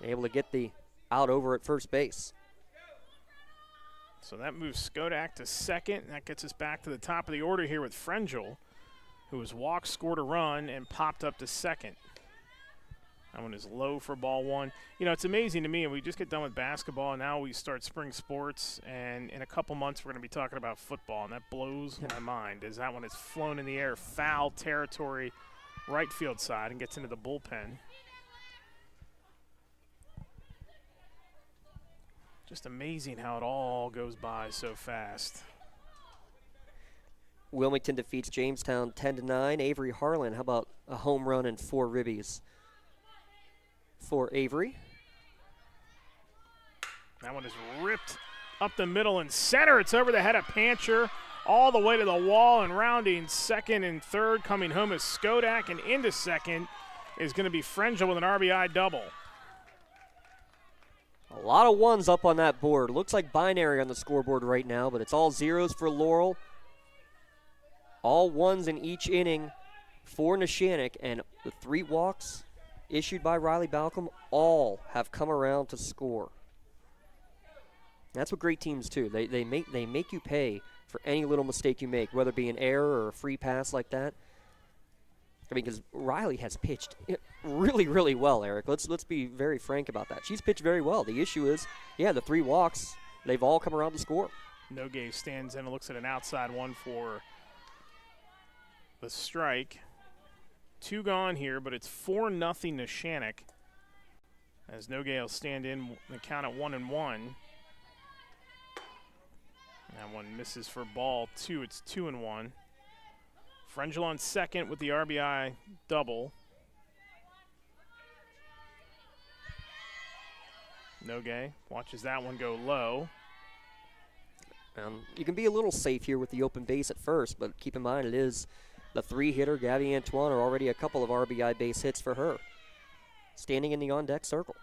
Speaker 2: able to get the out over at first base.
Speaker 7: So that moves Skodak to second, and that gets us back to the top of the order here with Frangel, who was walked, scored a run, and popped up to second. That one is low for ball 1. It's amazing to me, and we just get done with basketball, and now we start spring sports, and in a couple months we're going to be talking about football, and that blows my mind, as that one is flown in the air, foul territory, right field side, and gets into the bullpen. Just amazing how it all goes by so fast.
Speaker 2: Wilmington defeats Jamestown 10-9. Avery Harlan, how about a home run and 4 ribbies for Avery?
Speaker 7: That one is ripped up the middle and center. It's over the head of Pancher, all the way to the wall, and rounding second and third. Coming home is Skodak, and into second is going to be Frangel with an RBI double.
Speaker 2: A lot of 1s up on that board. Looks like binary on the scoreboard right now, but it's all 0s for Laurel. All 1s in each inning for Neshannock, and with 3 walks issued by Riley Balcom, all have come around to score. That's what great teams do. They make you pay for any little mistake you make, whether it be an error or a free pass like that. I mean, because Riley has pitched really, really well, Eric. Let's be very frank about that. She's pitched very well. The issue is, the 3 walks, they've all come around to score.
Speaker 7: Nogue stands in and looks at an outside one for the strike. 2 gone here, but it's 4-0 Neshannock. As Nogue will stand in the count at 1-1. That one misses for ball 2. It's 2-1. Frangel on second with the RBI double. Nogue watches that one go low.
Speaker 2: You can be a little safe here with the open base at first, but keep in mind it is the 3-hitter, Gabby Antoine, are already a couple of RBI base hits for her. Standing in the on-deck circle.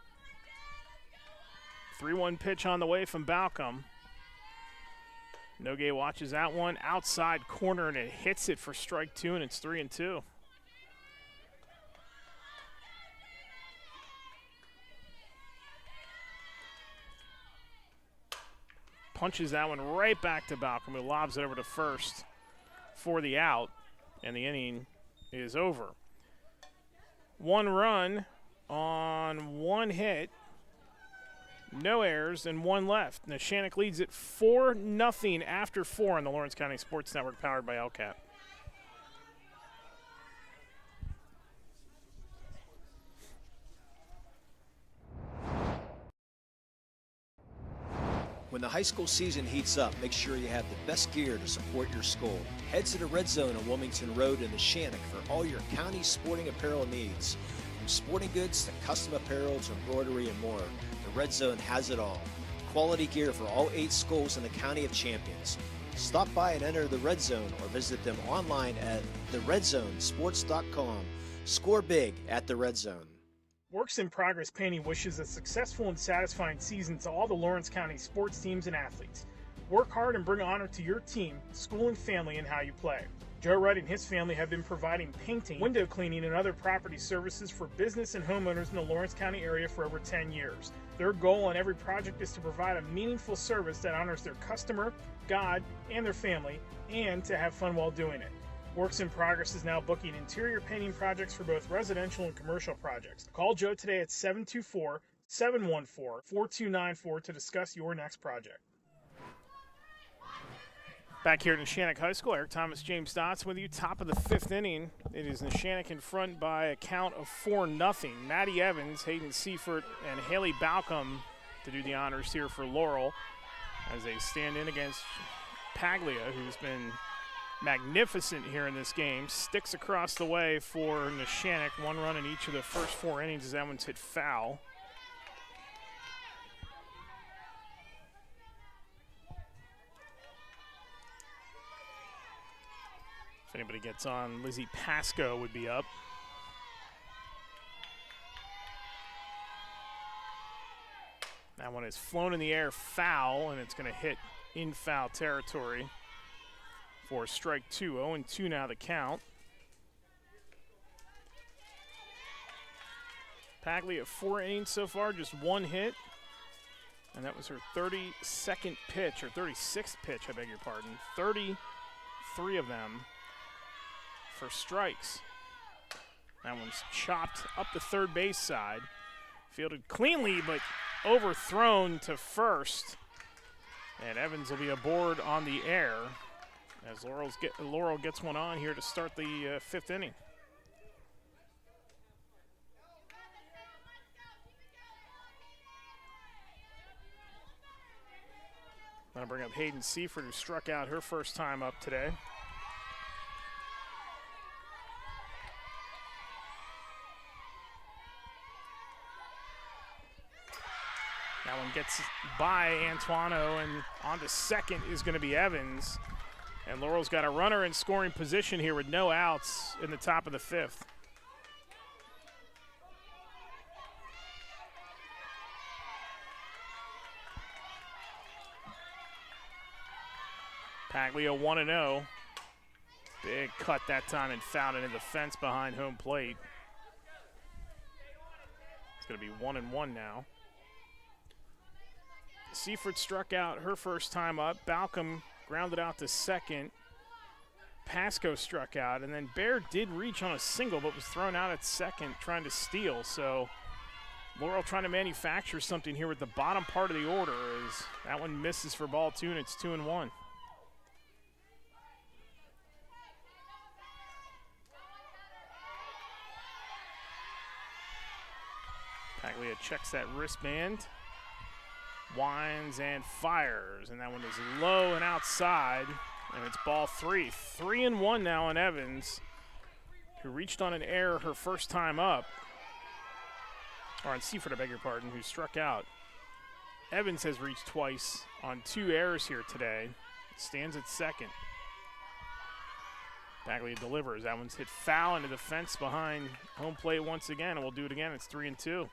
Speaker 7: 3-1 pitch on the way from Balcom. Nogue watches that one outside corner, and it hits it for strike 2, and it's 3-2. Punches that one right back to Balcom, who lobs it over to first for the out, and the inning is over. 1 run on 1 hit. No errors and 1 left. Neshannock leads it 4-0 after 4 on the Lawrence County Sports Network, powered by LCAT.
Speaker 18: When the high school season heats up, make sure you have the best gear to support your school. Head to the Red Zone on Wilmington Road in Neshannock for all your county sporting apparel needs. From sporting goods to custom apparel to embroidery and more, the Red Zone has it all. Quality gear for all 8 schools in the County of Champions. Stop by and enter the Red Zone or visit them online at theredzonesports.com. Score big at the Red Zone.
Speaker 7: Works in Progress Painting wishes a successful and satisfying season to all the Lawrence County sports teams and athletes. Work hard and bring honor to your team, school, and family in how you play. Joe Wright and his family have been providing painting, window cleaning, and other property services for business and homeowners in the Lawrence County area for over 10 years. Their goal on every project is to provide a meaningful service that honors their customer, God, and their family, and to have fun while doing it. Works in Progress is now booking interior painting projects for both residential and commercial projects. Call Joe today at 724-714-4294 to discuss your next project. Back here at Neshannock High School, Eric Thomas, James Dotson with you. Top of the 5th inning. It is Neshannock in front by a count of 4-0. Maddie Evans, Hayden Seifert, and Haley Balcom to do the honors here for Laurel as they stand in against Paglia, who's been magnificent here in this game. Sticks across the way for Neshannock. 1 run in each of the first 4 innings as that one's hit foul. If anybody gets on, Lizzie Pasco would be up. That one is flown in the air foul, and it's going to hit in foul territory for strike 2. 0-2 now the count. Paglia at 4 innings so far, just 1 hit. And that was her 32nd pitch, or 36th pitch, I beg your pardon. 33 of them for strikes. That one's chopped up the third base side. Fielded cleanly, but overthrown to first. And Evans will be aboard on the air as Laurel gets one on here to start the 5th inning. Going to bring up Hayden Seifert, who struck out her first time up today. That one gets by Antuano, and on to second is going to be Evans. And Laurel's got a runner in scoring position here with no outs in the top of the 5th. Paglia 1-0. Big cut that time and fouled it in the fence behind home plate. It's going to be 1-1 now. Seifert struck out her first time up. Balcom grounded out to second. Pasco struck out, and then Bear did reach on a single but was thrown out at second trying to steal. So Laurel trying to manufacture something here with the bottom part of the order as that one misses for ball 2, and it's 2-1. Paglia checks that wristband, winds and fires, and that one is low and outside, and it's ball 3. 3-1 now on Evans, who reached on an error her first time up. Or on Seifert, I beg your pardon, who struck out. Evans has reached twice on 2 errors here today. Stands at second. Paglia delivers. That one's hit foul into the fence behind home plate once again, and we'll do it again. It's 3-2.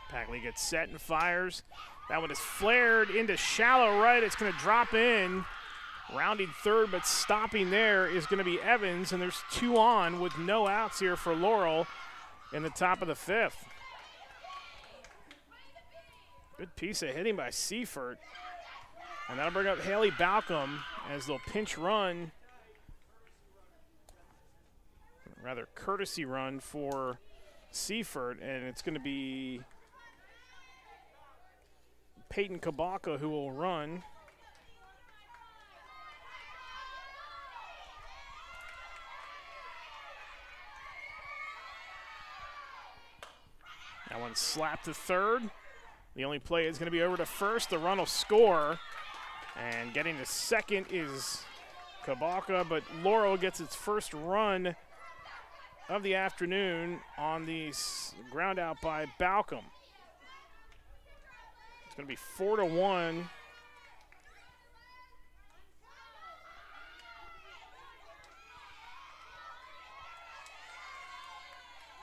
Speaker 7: Paglia gets set and fires. That one is flared into shallow right. It's going to drop in. Rounding third, but stopping there is going to be Evans, and there's 2 on with no outs here for Laurel in the top of the 5th. Good piece of hitting by Seifert. And that'll bring up Haley Balcom as they'll pinch run, rather courtesy run for Seifert, and it's going to be Peyton Kabaka who will run. That one slapped to third. The only play is going to be over to first. The run will score. And getting to second is Kabaka, but Laurel gets its first run of the afternoon on the ground out by Balcom. It's going to be 4-1.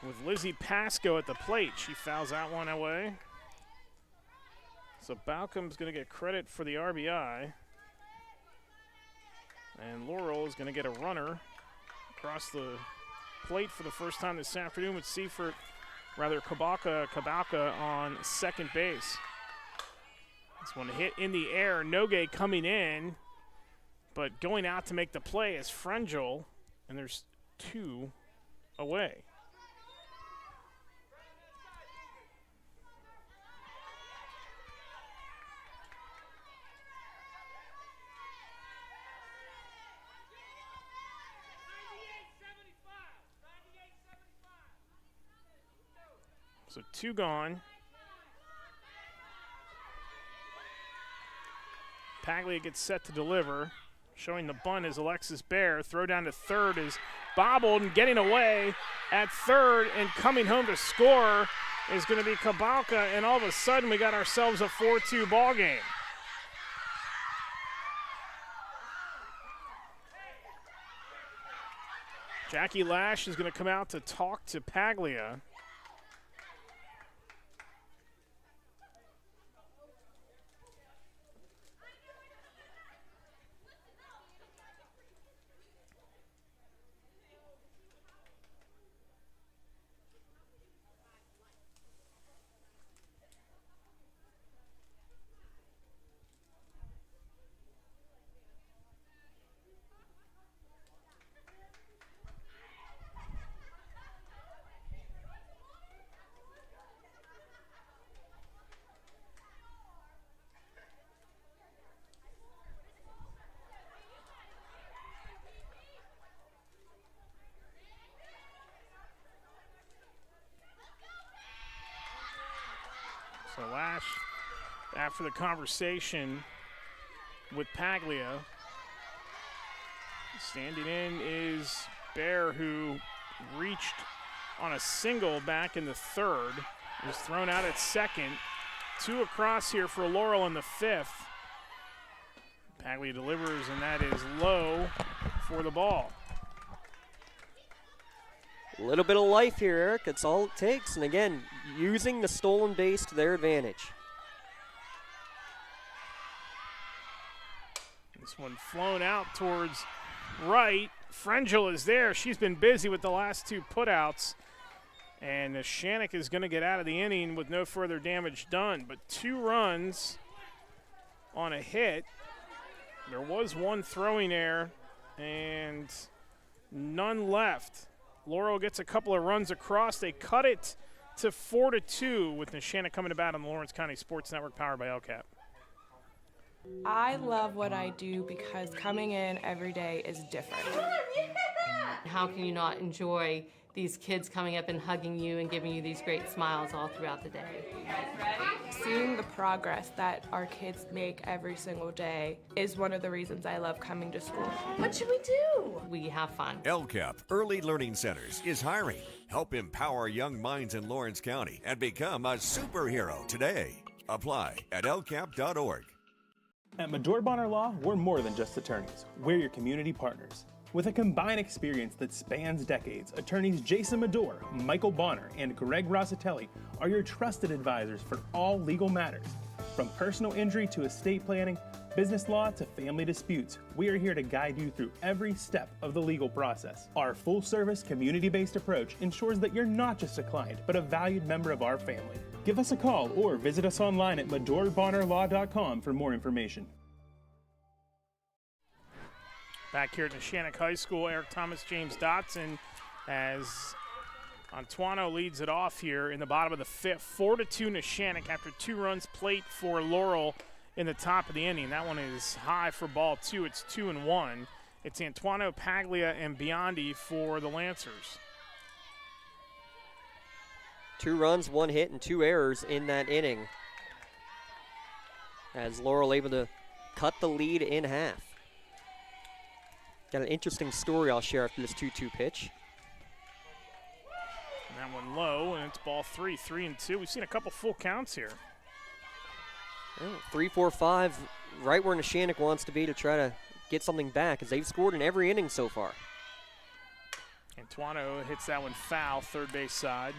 Speaker 7: With Lizzie Pasco at the plate. She fouls that one away. So Balcom's going to get credit for the RBI. And Laurel is going to get a runner across the plate for the first time this afternoon with Kabaka on second base. This one hit in the air. Nogue coming in, but going out to make the play is Frangel, and there's 2 away. So 2 gone. Paglia gets set to deliver. Showing the bunt is Alexis Bear. Throw down to third is bobbled and getting away at third, and coming home to score is going to be Kabaka, and all of a sudden we got ourselves a 4-2 ball game. Jackie Lash is going to come out to talk to Paglia. So Lash, after the conversation with Paglia, standing in is Bear, who reached on a single back in the third. Was thrown out at second. 2 across here for Laurel in the 5th. Paglia delivers, and that is low for the ball.
Speaker 2: A little bit of life here, Eric. That's all it takes. And again, using the stolen base to their advantage.
Speaker 7: This one flown out towards right. Frangel is there. She's been busy with the last 2 putouts. And Neshannock is going to get out of the inning with no further damage done. But 2 runs on a hit. There was 1 throwing error and none left. Laurel gets a couple of runs across. They cut it to 4-2 with Neshannock coming to bat on the Lawrence County Sports Network powered by LCAP.
Speaker 19: I love what I do because coming in every day is different.
Speaker 10: How can you not enjoy these kids coming up and hugging you and giving you these great smiles all throughout the day?
Speaker 19: Seeing the progress that our kids make every single day is one of the reasons I love coming to school.
Speaker 9: What should we do?
Speaker 10: We have fun.
Speaker 20: LCAP Early Learning Centers is hiring. Help empower young minds in Lawrence County and become a superhero today. Apply at lcap.org.
Speaker 21: At Medore Bonner Law, we're more than just attorneys. We're your community partners. With a combined experience that spans decades, attorneys Jason Medore, Michael Bonner, and Greg Rossitelli are your trusted advisors for all legal matters. From personal injury to estate planning, business law to family disputes, we are here to guide you through every step of the legal process. Our full-service, community-based approach ensures that you're not just a client, but a valued member of our family. Give us a call or visit us online at MedoreBonnerLaw.com for more information.
Speaker 7: Back here at Neshannock High School, Eric Thomas, James Dotson, as Antuano leads it off here in the bottom of the 5th. 4-2 Neshannock after 2 runs plate for Laurel in the top of the inning. That one is high for ball 2. It's 2-1. It's Antuano, Paglia, and Biondi for the Lancers.
Speaker 2: 2 runs, 1 hit, and 2 errors in that inning, as Laurel able to cut the lead in half. Got an interesting story I'll share after this 2-2 pitch.
Speaker 7: And that one low, and it's ball 3, 3-2. We've seen a couple full counts here.
Speaker 2: 3-4-5, right where Neshannock wants to be to try to get something back, as they've scored in every inning so far.
Speaker 7: Antuano hits that one foul, third base side.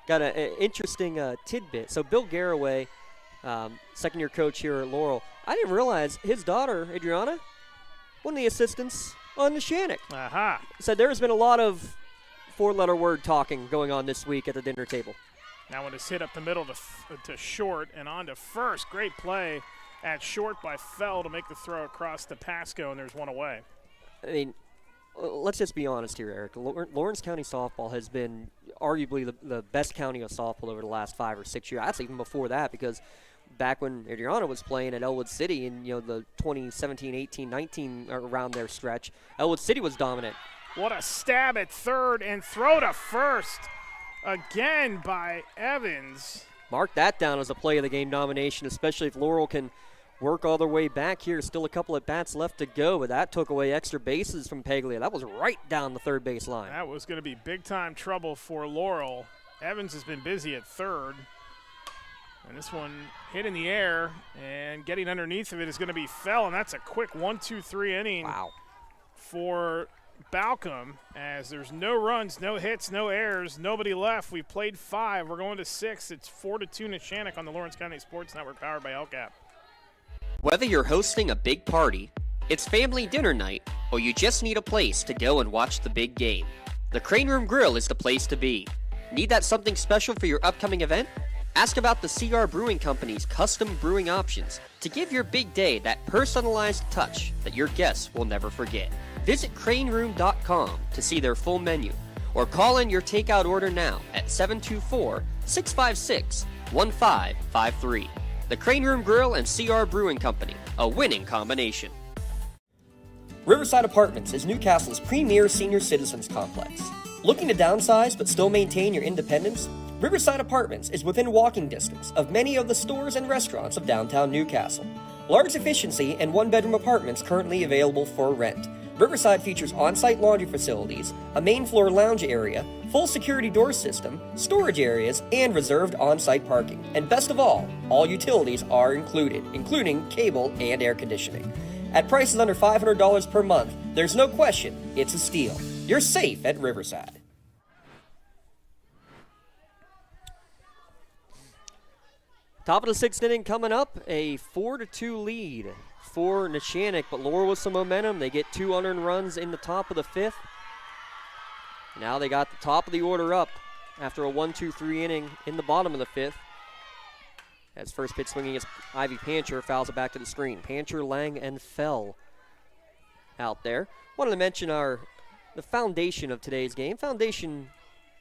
Speaker 2: Got an interesting tidbit. So Bill Garraway, second-year coach here at Laurel, I didn't realize his daughter, Adriana, one of the assistants on Neshannock.
Speaker 7: Aha.
Speaker 2: Said there has been a lot of 4-letter word talking going on this week at the dinner table.
Speaker 7: That one is hit up the middle to short and on to first. Great play at short by Fell to make the throw across to Pasco, and there's one away.
Speaker 2: I mean, let's just be honest here, Eric. Lawrence County softball has been arguably the best county of softball over the last 5 or 6 years. That's even before that, because back when Adriana was playing at Elwood City in the 2017, 18, 19 around their stretch, Elwood City was dominant.
Speaker 7: What a stab at third and throw to first again by Evans.
Speaker 2: Mark that down as a play of the game nomination, especially if Laurel can work all their way back here. Still a couple at bats left to go, but that took away extra bases from Paglia. That was right down the third base line.
Speaker 7: That was going to be big-time trouble for Laurel. Evans has been busy at third. And this one hit in the air, and getting underneath of it is going to be Fell, and that's a quick 1-2-3 inning for Balcom, as there's no runs, no hits, no errors, nobody left. We've played 5. We're going to 6. It's 4-2 Neshannock on the Lawrence County Sports Network, powered by LCAP.
Speaker 1: Whether you're hosting a big party, it's family dinner night, or you just need a place to go and watch the big game, the Crane Room Grill is the place to be. Need that something special for your upcoming event? Ask about the CR Brewing Company's custom brewing options to give your big day that personalized touch that your guests will never forget. Visit craneroom.com to see their full menu, or call in your takeout order now at 724-656-1553. The Crane Room Grill and CR Brewing Company, a winning combination. Riverside Apartments is Newcastle's premier senior citizens complex. Looking to downsize but still maintain your independence? Riverside Apartments is within walking distance of many of the stores and restaurants of downtown Newcastle. Large efficiency and one-bedroom apartments currently available for rent. Riverside features on-site laundry facilities, a main floor lounge area, full security door system, storage areas, and reserved on-site parking. And best of all utilities are included, including cable and air conditioning. At prices under $500 per month, there's no question it's a steal. You're safe at Riverside.
Speaker 2: Top of the sixth inning coming up, a 4-2 lead for Neshannock, but Laurel with some momentum. They get 2 unearned runs in the top of the fifth. Now they got the top of the order up after a 1-2-3 inning in the bottom of the fifth. As first pitch swinging is Ivy Pancher, fouls it back to the screen. Pancher, Lang, and Fell out there. Wanted to mention the foundation of today's game. Foundation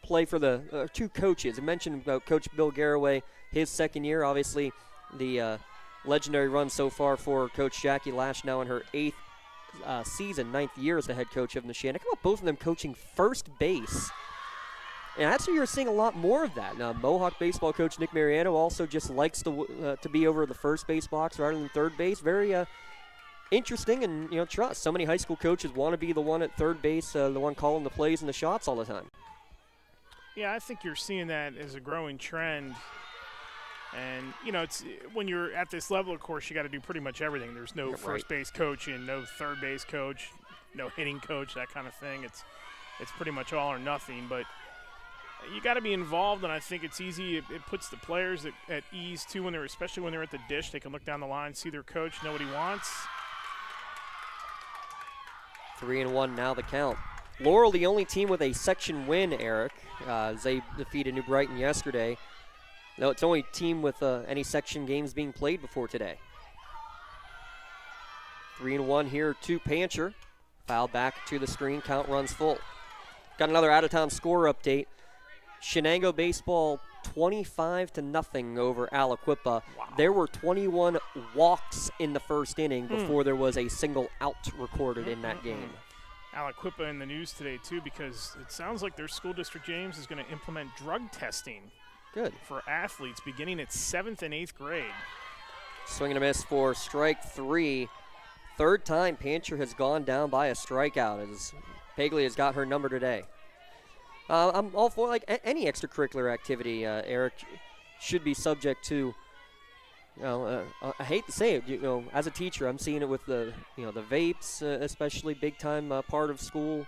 Speaker 2: play for the two coaches. I mentioned about Coach Bill Garraway, his second year. Obviously, the legendary run so far for Coach Jackie Lash, now in her 8th season, 9th year as the head coach of Neshannock. How about both of them coaching first base? And actually, you're seeing a lot more of that. Now, Mohawk baseball coach Nick Mariano also just likes to be over the first base box rather than third base. Very interesting, and trust. So many high school coaches want to be the one at third base, the one calling the plays and the shots all the time.
Speaker 7: Yeah, I think you're seeing that as a growing trend. And, it's when you're at this level, of course, you got to do pretty much everything. There's no first base coach and no third base coach, no hitting coach, that kind of thing. It's pretty much all or nothing. But you got to be involved, and I think it's easy. It puts the players at ease, too, especially when they're at the dish. They can look down the line, see their coach, know what he wants.
Speaker 2: 3-1 now the count. Laurel, the only team with a section win, Eric, as they defeated New Brighton yesterday. No, it's the only team with any section games being played before today. 3-1 here to Pancher. Foul back to the screen, count runs full. Got another out-of-town score update. Shenango baseball 25-0 over Aliquippa. Wow. There were 21 walks in the first inning before there was a single out recorded in that game.
Speaker 7: Aliquippa in the news today, too, because it sounds like their school district, James, is going to implement drug testing.
Speaker 2: Good.
Speaker 7: For athletes beginning at 7th and 8th grade.
Speaker 2: Swing and a miss for strike 3. Third time Pancher has gone down by a strikeout as Pagley has got her number today. I'm all for any extracurricular activity, Eric, should be subject to, I hate to say it, as a teacher, I'm seeing it with the vapes, especially big time part of school.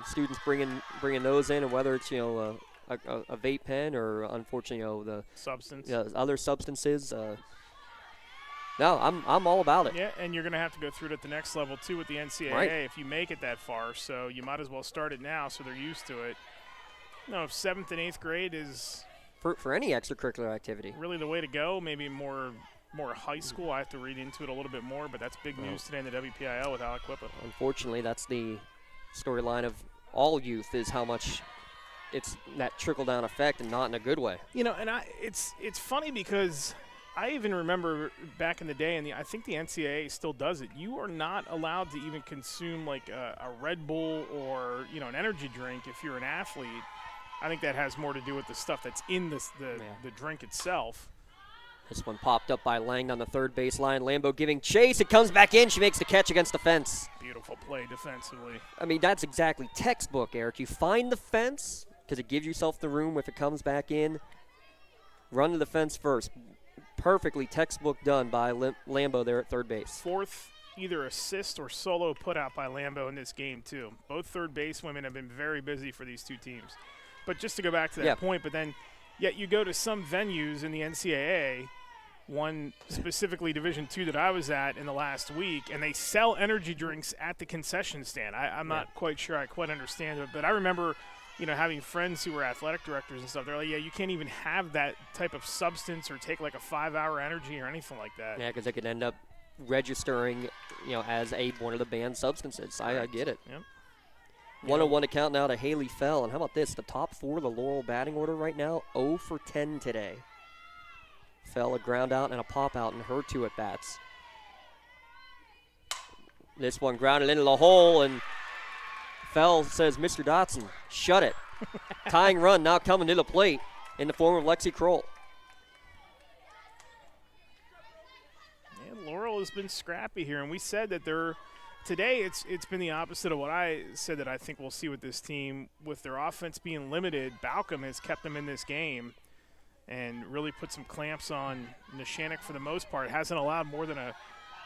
Speaker 2: Students bringing those in, and whether it's a vape pen or unfortunately the
Speaker 7: substance,
Speaker 2: other substances. No, I'm all about it.
Speaker 7: Yeah, and you're going to have to go through it at the next level, too, with the NCAA if you make it that far. So you might as well start it now so they're used to it. If 7th and 8th grade is
Speaker 2: for any extracurricular activity,
Speaker 7: really the way to go. Maybe more high school. I have to read into it a little bit more, but that's big news today in the WPIAL with Aliquippa.
Speaker 2: Unfortunately, that's the storyline of all youth, is how much it's that trickle-down effect, and not in a good way.
Speaker 7: And it's funny because I even remember back in the day, and I think the NCAA still does it, you are not allowed to even consume like a Red Bull or an energy drink if you're an athlete. I think that has more to do with the stuff that's in the drink itself.
Speaker 2: This one popped up by Lang on the third baseline. Lambo giving chase. It comes back in. She makes the catch against the fence.
Speaker 7: Beautiful play defensively.
Speaker 2: I mean, that's exactly textbook, Eric. You find the fence because it gives yourself the room if it comes back in. Run to the fence first. Perfectly textbook done by Lambo there at third base.
Speaker 7: Fourth either assist or solo put out by Lambo in this game, too. Both third base women have been very busy for these two teams. But just to go back to that point, but then yet you go to some venues in the NCAA, one specifically Division II that I was at in the last week, and they sell energy drinks at the concession stand. I'm not quite sure I quite understand it, but I remember having friends who were athletic directors and stuff. They're like, you can't even have that type of substance or take like a 5-hour energy or anything like that.
Speaker 2: Yeah, because it could end up registering, as one of the banned substances. I get it.
Speaker 7: Yep.
Speaker 2: 101 to count now to Haley Fell. And how about this? The top 4 of the Laurel batting order right now, 0 for 10 today. Fell a ground out and a pop out in her 2 at-bats. This one grounded into the hole, and Fell says, Mr. Dotson, shut it. Tying run now coming to the plate in the form of Lexi Kroll.
Speaker 7: Yeah, Laurel has been scrappy here, and we said that today it's been the opposite of what I said that I think we'll see with this team. With their offense being limited, Balcom has kept them in this game and really put some clamps on Neshannock for the most part. Hasn't allowed more than a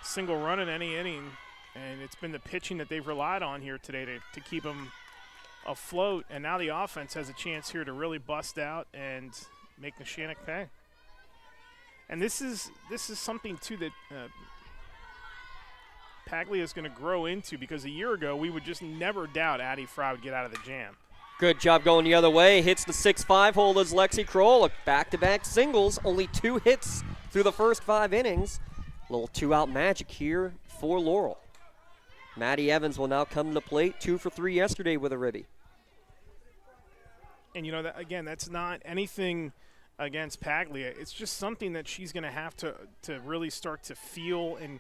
Speaker 7: single run in any inning, and it's been the pitching that they've relied on here today to keep them afloat. And now the offense has a chance here to really bust out and make Neshannock pay. And this is something too that Paglia is going to grow into, because a year ago we would just never doubt Addie Fry would get out of the jam.
Speaker 2: Good job going the other way. Hits the 6-5 hole as Lexi Kroll. A back-to-back singles. Only 2 hits through the first 5 innings. A little 2-out magic here for Laurel. Maddie Evans will now come to the plate. 2 for 3 yesterday with a ribby.
Speaker 7: And, that, again, that's not anything against Paglia. It's just something that she's going to have to really start to feel and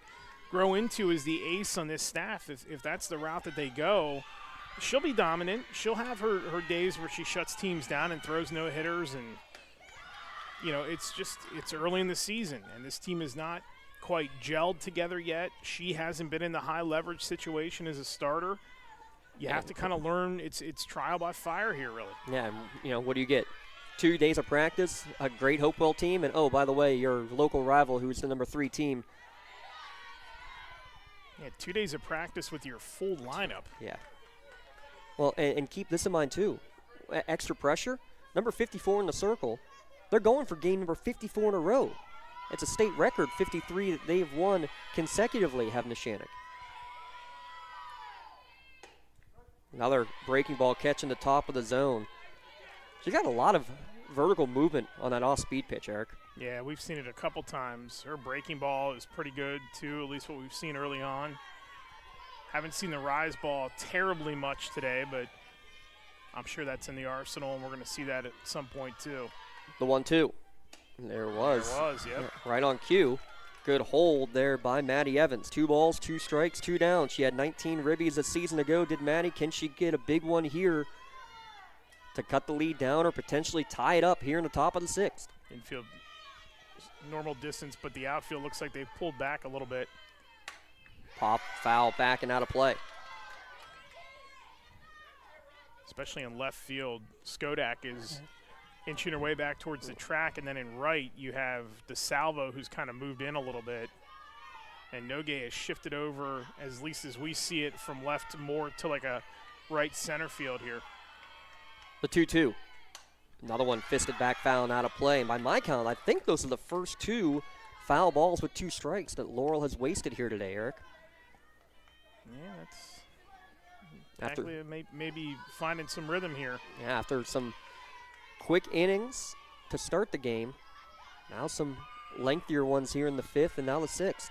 Speaker 7: grow into as the ace on this staff. If that's the route that they go, she'll be dominant. She'll have her days where she shuts teams down and throws no-hitters. And, it's early in the season, and this team is not quite gelled together yet. She hasn't been in the high-leverage situation as a starter. You have to kind of learn. It's trial by fire here, really.
Speaker 2: Yeah, and, what do you get? 2 days of practice, a great Hopewell team, and, oh, by the way, your local rival, who's the number 3 team.
Speaker 7: Yeah, 2 days of practice with your full lineup.
Speaker 2: Yeah. Well, and keep this in mind, too. Extra pressure. Number 54 in the circle, they're going for game number 54 in a row. It's a state record, 53 that they've won consecutively, have Neshannock. Another breaking ball catching the top of the zone. She got a lot of vertical movement on that off-speed pitch, Eric.
Speaker 7: Yeah, we've seen it a couple times. Her breaking ball is pretty good, too, at least what we've seen early on. Haven't seen the rise ball terribly much today, but I'm sure that's in the arsenal, and we're going to see that at some point, too.
Speaker 2: The 1-2. There it was.
Speaker 7: There it was, yep.
Speaker 2: Right on cue. Good hold there by Maddie Evans. 2 balls, 2 strikes, 2 down. She had 19 ribbies a season ago, did Maddie. Can she get a big one here to cut the lead down or potentially tie it up here in the top of the 6th?
Speaker 7: Infield normal distance, but the outfield looks like they've pulled back a little bit.
Speaker 2: Pop, foul, back and out of play.
Speaker 7: Especially in left field, Skodak is inching her way back towards the track, and then in right you have DeSalvo, who's kind of moved in a little bit, and Nogue has shifted over, at least as we see it, from left more to like a right center field here.
Speaker 2: The 2-2. Another one fisted back, foul, and out of play. And by my count, I think those are the first 2 foul balls with 2 strikes that Laurel has wasted here today, Eric.
Speaker 7: Yeah, that's maybe finding some rhythm here.
Speaker 2: Yeah, after some quick innings to start the game, now some lengthier ones here in the 5th and now the 6th.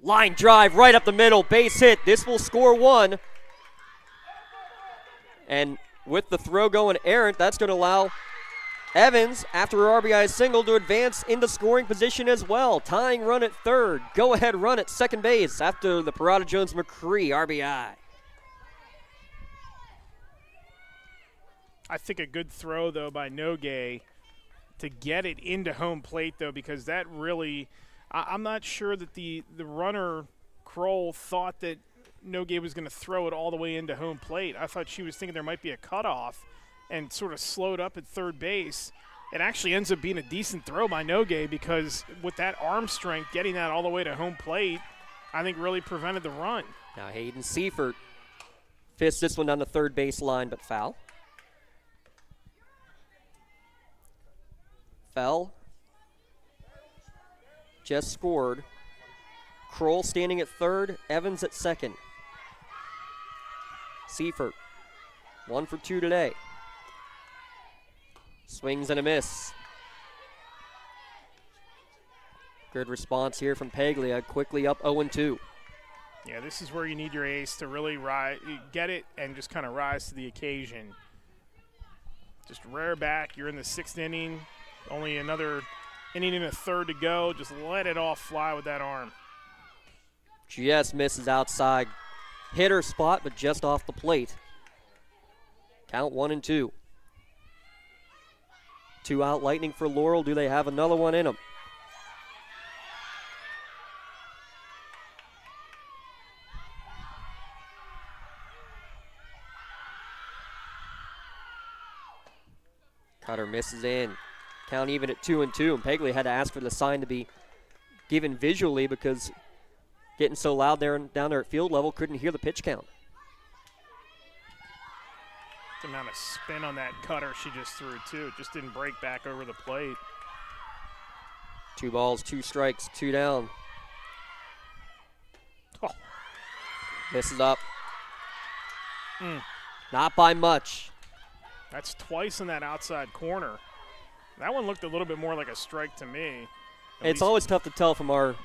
Speaker 2: Line drive right up the middle, base hit. This will score 1. And with the throw going errant, that's going to allow Evans, after her RBI single, to advance into scoring position as well. Tying run at 3rd. Go-ahead run at 2nd base after the Parada Jones-McCree RBI.
Speaker 7: I think a good throw, though, by Nogue to get it into home plate, though, because that really – I'm not sure that the runner, Kroll, thought that Nogue was going to throw it all the way into home plate. I thought she was thinking there might be a cutoff and sort of slowed up at 3rd base. It actually ends up being a decent throw by Nogue, because with that arm strength, getting that all the way to home plate, I think really prevented the run.
Speaker 2: Now Hayden Seifert fists this one down the 3rd base line, but foul. Fell. Just scored. Kroll standing at 3rd, Evans at 2nd. Seifert, 1 for 2 today. Swings and a miss. Good response here from Paglia, quickly up 0-2.
Speaker 7: Yeah, this is where you need your ace to really get it and just kind of rise to the occasion. Just rear back, you're in the 6th inning, only another inning and a 3rd to go. Just let it all fly with that arm.
Speaker 2: Just misses outside. Hitter spot, but just off the plate. Count 1-2. 2 out Lightning for Laurel. Do they have another one in them? Cutter misses in. Count even at 2-2, and Pegley had to ask for the sign to be given visually because getting so loud down there at field level, couldn't hear the pitch count.
Speaker 7: The amount of spin on that cutter she just threw, too. It just didn't break back over the plate.
Speaker 2: 2 balls, 2 strikes, 2 down.
Speaker 7: Oh.
Speaker 2: Misses up. Not by much.
Speaker 7: That's twice in that outside corner. That one looked a little bit more like a strike to me.
Speaker 2: It's always tough to tell from our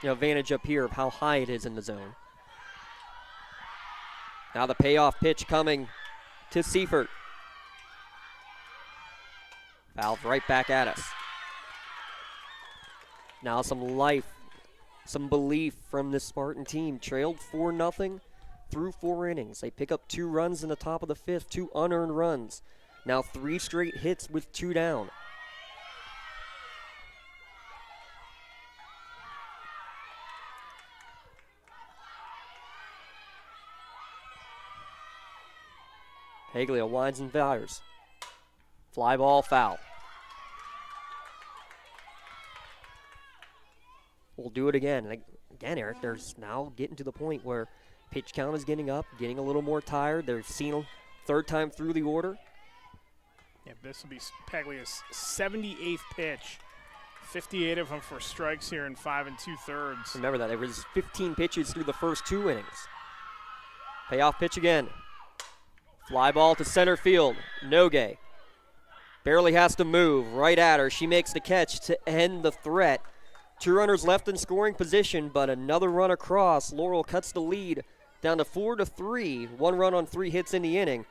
Speaker 2: vantage up here of how high it is in the zone. Now the payoff pitch coming to Seifert. Fouled right back at us. Now some life, some belief from this Spartan team. Trailed 4-0 through 4 innings. They pick up 2 runs in the top of the 5th, 2 unearned runs. Now 3 straight hits with 2 down. Haglia winds and fires. Fly ball, foul. We'll do it again. And again, Eric, there's now getting to the point where pitch count is getting up, getting a little more tired. They're seen a 3rd time through the order.
Speaker 7: Yeah, this will be Paglia's 78th pitch. 58 of them for strikes here in 5 2/3.
Speaker 2: Remember that. There was 15 pitches through the first 2 innings. Payoff pitch again. Fly ball to center field. Nogue barely has to move. Right at her. She makes the catch to end the threat. 2 runners left in scoring position, but another run across. Laurel cuts the lead down to 4-3. 1 run on 3 hits in the inning.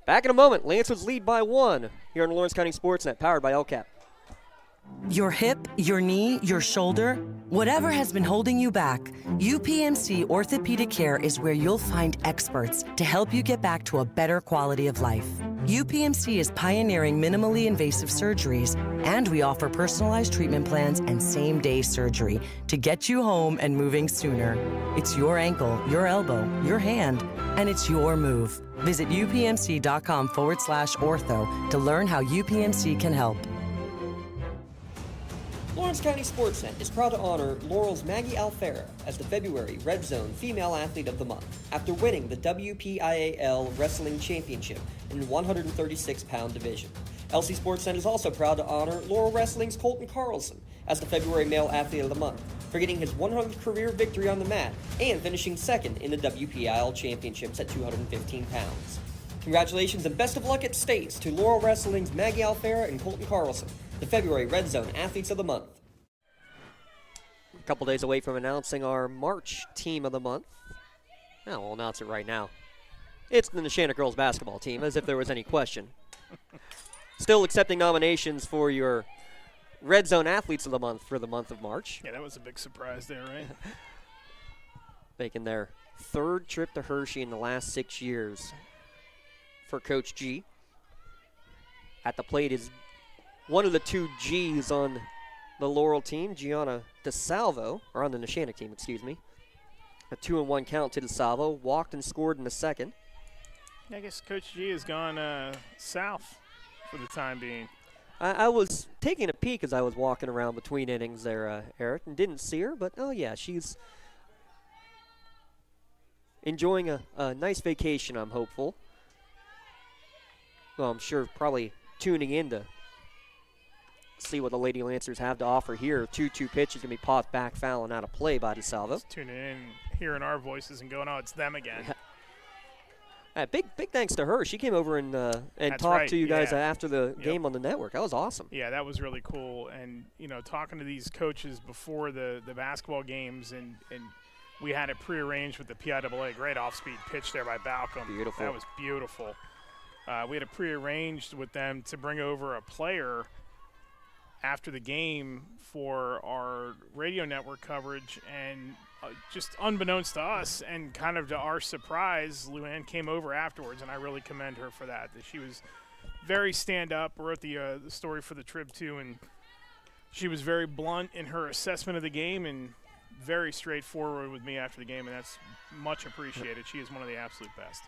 Speaker 2: Back in a moment. Lancers lead by 1 here on Lawrence County SportsNet, powered by LCAP.
Speaker 12: Your hip, your knee, your shoulder, whatever has been holding you back, UPMC Orthopedic Care is where you'll find experts to help you get back to a better quality of life. UPMC is pioneering minimally invasive surgeries, and we offer personalized treatment plans and same-day surgery to get you home and moving sooner. It's your ankle, your elbow, your hand, and it's your move. Visit upmc.com/ortho to learn how UPMC can help.
Speaker 1: Lawrence County SportsNet is proud to honor Laurel's Maggie Alfera as the February Red Zone Female Athlete of the Month after winning the WPIAL Wrestling Championship in the 136-pound division. LC SportsNet is also proud to honor Laurel Wrestling's Colton Carlson as the February Male Athlete of the Month for getting his 100th career victory on the mat and finishing 2nd in the WPIAL Championships at 215 pounds. Congratulations and best of luck at States to Laurel Wrestling's Maggie Alfera and Colton Carlson, the February Red Zone Athletes of the Month.
Speaker 2: A couple days away from announcing our March Team of the Month. Now we'll announce it right now. It's the Neshannock girls basketball team, as if there was any question. Still accepting nominations for your Red Zone Athletes of the Month for the month of March.
Speaker 7: Yeah, that was a big surprise there, right?
Speaker 2: Making their 3rd trip to Hershey in the last 6 years for Coach G. At the plate is one of the 2 G's on the Laurel team, Gianna DeSalvo, or on the Neshannock team, excuse me. A 2-1 count to DeSalvo, walked and scored in the 2nd.
Speaker 7: I guess Coach G has gone south for the time being.
Speaker 2: I was taking a peek as I was walking around between innings there, Eric, and didn't see her, but oh yeah, she's enjoying a nice vacation, I'm hopeful. Well, I'm sure probably tuning in to see what the Lady Lancers have to offer here. 2-2 pitch is going to be popped back, foul, and out of play by DeSalvo.
Speaker 7: Just tuning in, hearing our voices and going, oh, it's them again.
Speaker 2: Big thanks to her. She came over and talked to you guys after the game on the network. That was awesome.
Speaker 7: Yeah, that was really cool. And, talking to these coaches before the basketball games, and we had it prearranged with the PIAA. Great off-speed pitch there by Balcom.
Speaker 2: Beautiful.
Speaker 7: That was beautiful. We had it prearranged with them to bring over a player after the game for our radio network coverage, and just unbeknownst to us and kind of to our surprise, Luann came over afterwards, and I really commend her for that. She was very stand-up, wrote the story for the Trib too, and she was very blunt in her assessment of the game and very straightforward with me after the game, and that's much appreciated. She is one of the absolute best.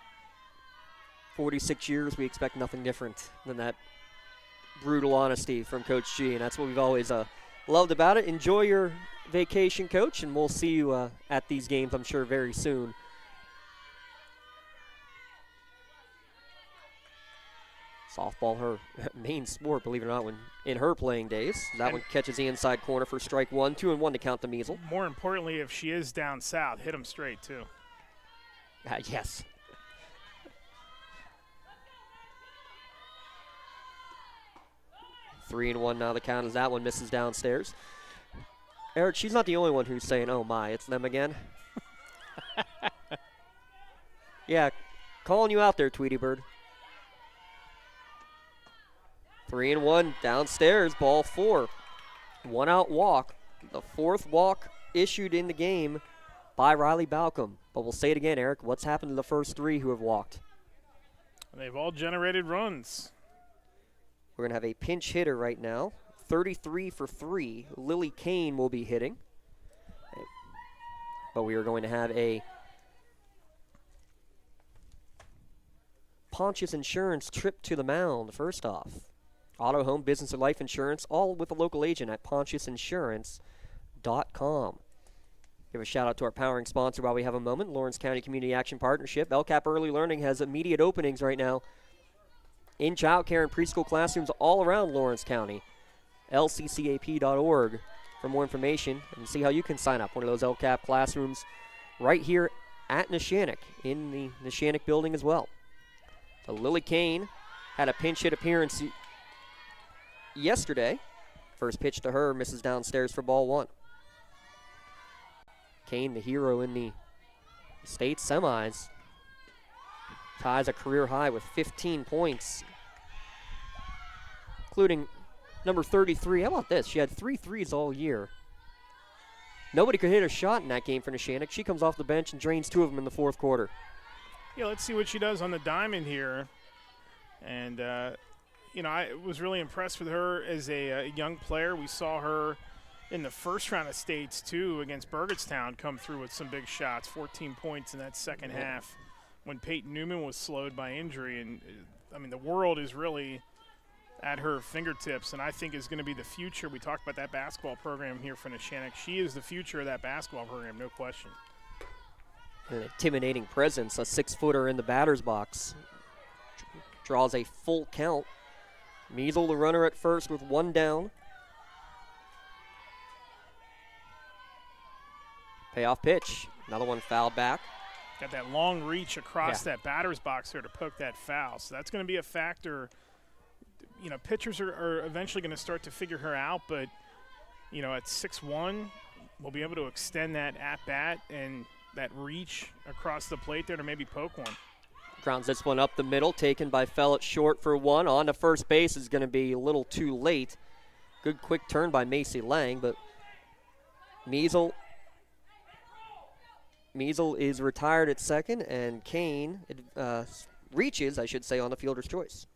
Speaker 2: 46 years, we expect nothing different than that brutal honesty from Coach G, and that's what we've always loved about it. Enjoy your vacation, Coach, and we'll see you at these games, I'm sure, very soon. Softball, her main sport, believe it or not, when in her playing days. That one catches the inside corner for strike one. 2-1 to count the Measle.
Speaker 7: More importantly, if she is down south, hit them straight, too.
Speaker 2: Yes. Three and one now the count as that one misses downstairs. Eric, she's not the only one who's saying, oh my, it's them again. Yeah, calling you out there, Tweety Bird. 3-1 downstairs, ball four. One out walk. The fourth walk issued in the game by Riley Balcom. But we'll say it again, Eric. What's happened to the first three who have walked?
Speaker 7: They've all generated runs.
Speaker 2: We're going to have a pinch hitter right now. 33 for 3. Lily Kane will be hitting. But we are going to have a Pontius Insurance trip to the mound first off. Auto, home, business, or life insurance, all with a local agent at pontiusinsurance.com. Give a shout out to our powering sponsor while we have a moment, Lawrence County Community Action Partnership. LCAP Early Learning has immediate openings right now in child care and preschool classrooms all around Lawrence County. lccap.org for more information and see how you can sign up one of those LCAP classrooms right here at Neshannock, in the Neshannock building as well. So Lily Kane had a pinch hit appearance yesterday. First pitch to her, misses downstairs for ball one. Kane, the hero in the state semis, ties a career high with 15 points, including number 33. How about this? She had 3 threes all year. Nobody could hit a shot in that game for Neshannock. She comes off the bench and drains 2 of them in the fourth quarter.
Speaker 7: Yeah, let's see what she does on the diamond here. And, I was really impressed with her as a young player. We saw her in the first round of states, too, against Burgettstown, come through with some big shots, 14 points in that second half when Peyton Newman was slowed by injury. And, the world is really at her fingertips, and I think is going to be the future. We talked about that basketball program here for Neshannock. She is the future of that basketball program, no question.
Speaker 2: An intimidating presence, a 6-footer in the batter's box. Draws a full count. Measle, the runner at first with 1 down. Payoff pitch. Another one fouled back.
Speaker 7: Got that long reach across that batter's box there to poke that foul. So that's going to be a factor. Pitchers are eventually going to start to figure her out, but, at 6'1", we'll be able to extend that at-bat and that reach across the plate there to maybe poke one.
Speaker 2: Grounds this one up the middle, taken by Fellett short for 1. On to first base is going to be a little too late. Good quick turn by Macy Lang, but Measle is retired at second, and Kane reaches, I should say, on the fielder's choice.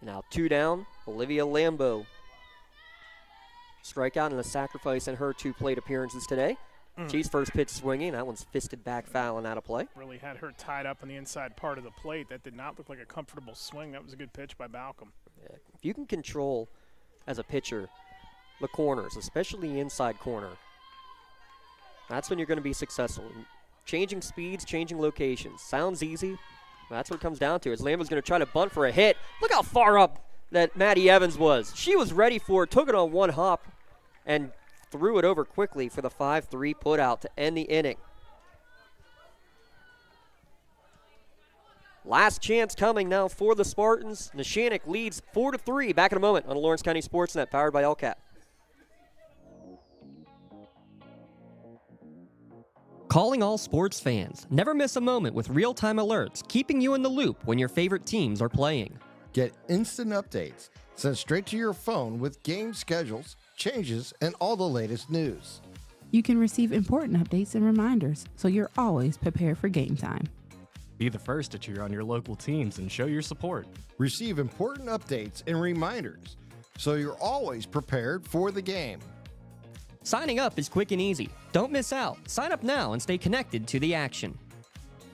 Speaker 2: Now 2 down, Olivia Lambeau. Strikeout and a sacrifice in her 2 plate appearances today. She's first pitch swinging. That one's fisted back foul and out of play.
Speaker 7: Really had her tied up on the inside part of the plate. That did not look like a comfortable swing. That was a good pitch by Balcom.
Speaker 2: Yeah. If you can control, as a pitcher, the corners, especially the inside corner, that's when you're going to be successful. Changing speeds, changing locations. Sounds easy. That's what it comes down to. As Lambeau's going to try to bunt for a hit. Look how far up that Maddie Evans was. She was ready for it, took it on 1 hop, and threw it over quickly for the 5-3 put out to end the inning. Last chance coming now for the Spartans. Neshannock leads 4-3. Back in a moment on Lawrence County SportsNet, powered by LCAP.
Speaker 4: Calling all sports fans. Never miss a moment with real-time alerts, keeping you in the loop when your favorite teams are playing.
Speaker 15: Get instant updates sent straight to your phone with game schedules, changes, and all the latest news.
Speaker 22: You can receive important updates and reminders, so you're always prepared for game time.
Speaker 23: Be the first to cheer on your local teams and show your support.
Speaker 15: Receive important updates and reminders, so you're always prepared for the game.
Speaker 4: Signing up is quick and easy. Don't miss out. Sign up now and stay connected to the action.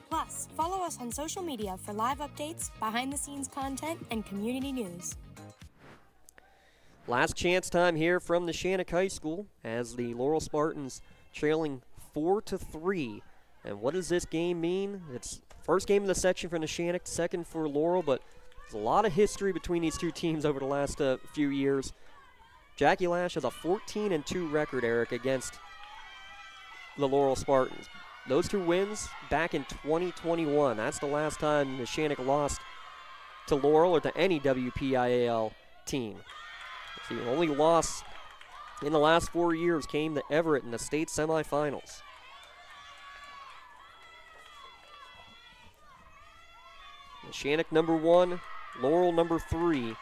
Speaker 3: Plus, follow us on social media for live updates, behind-the-scenes content, and community news.
Speaker 2: Last chance time here from Neshannock High School as the Laurel Spartans trailing 4-3. And what does this game mean? It's first game of the section for Neshannock, second for Laurel, but there's a lot of history between these two teams over the last few years. Jackie Lash has a 14-2 record, Eric, against the Laurel Spartans. Those two wins back in 2021. That's the last time Neshannock lost to Laurel or to any WPIAL team. The only loss in the last 4 years came to Everett in the state semifinals. Neshannock number 1, Laurel number 3.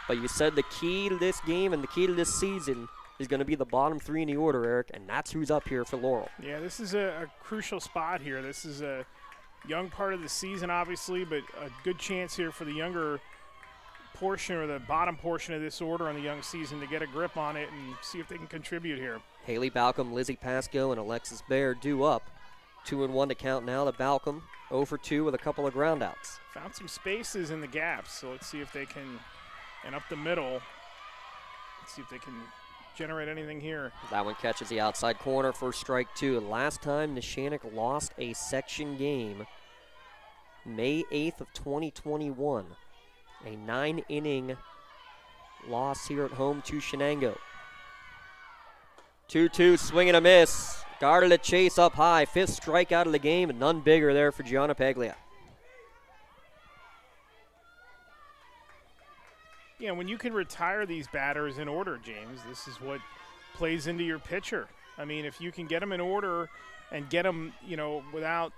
Speaker 2: But you said the key to this game and the key to this season is going to be the bottom 3 in the order, Eric, and that's who's up here for Laurel.
Speaker 7: Yeah, this is a crucial spot here. This is a young part of the season, obviously, but a good chance here for the younger portion or the bottom portion of this order on the young season to get a grip on it and see if they can contribute here.
Speaker 2: Haley Balcom, Lizzie Pasco, and Alexis Baer due up. 2-1 to count now to Balcom. 0 for 2 with a couple of groundouts.
Speaker 7: Found some spaces in the gaps, so let's see if they can, and up the middle, let's see if they can generate anything here.
Speaker 2: That one catches the outside corner for strike 2. Last time Neshannock lost a section game, May 8th of 2021. A 9-inning loss here at home to Shenango. 2-2, swing and a miss. Guarded a chase up high. 5th strikeout of the game, and none bigger there for Gianna Paglia.
Speaker 7: Yeah, when you can retire these batters in order, James, this is what plays into your pitcher. I mean, if you can get them in order and get them, without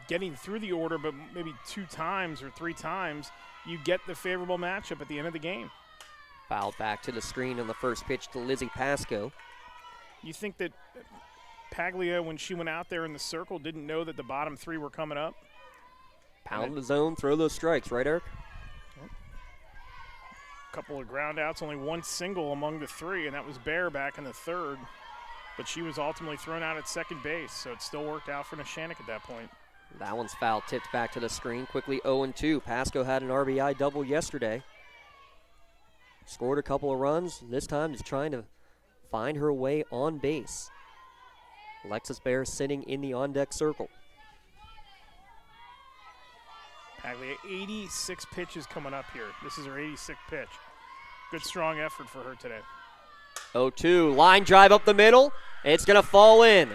Speaker 7: getting through the order, but maybe 2 times or 3 times, you get the favorable matchup at the end of the game.
Speaker 2: Fouled back to the screen on the first pitch to Lizzie Pasco.
Speaker 7: You think that Paglia, when she went out there in the circle, didn't know that the bottom 3 were coming up?
Speaker 2: Pound the zone, throw those strikes, right, Eric?
Speaker 7: Couple of ground outs, only 1 single among the 3, and that was Baer back in the 3rd. But she was ultimately thrown out at second base, so it still worked out for Neshannock at that point.
Speaker 2: That one's foul, tipped back to the screen. Quickly 0-2. Pasco had an RBI double yesterday. Scored a couple of runs. This time just trying to find her way on base. Alexis Baer sitting in the on-deck circle.
Speaker 7: Paglia, 86 pitches coming up here. This is her 86th pitch. Good, strong effort for her today.
Speaker 2: 0-2, line drive up the middle. It's going to fall in.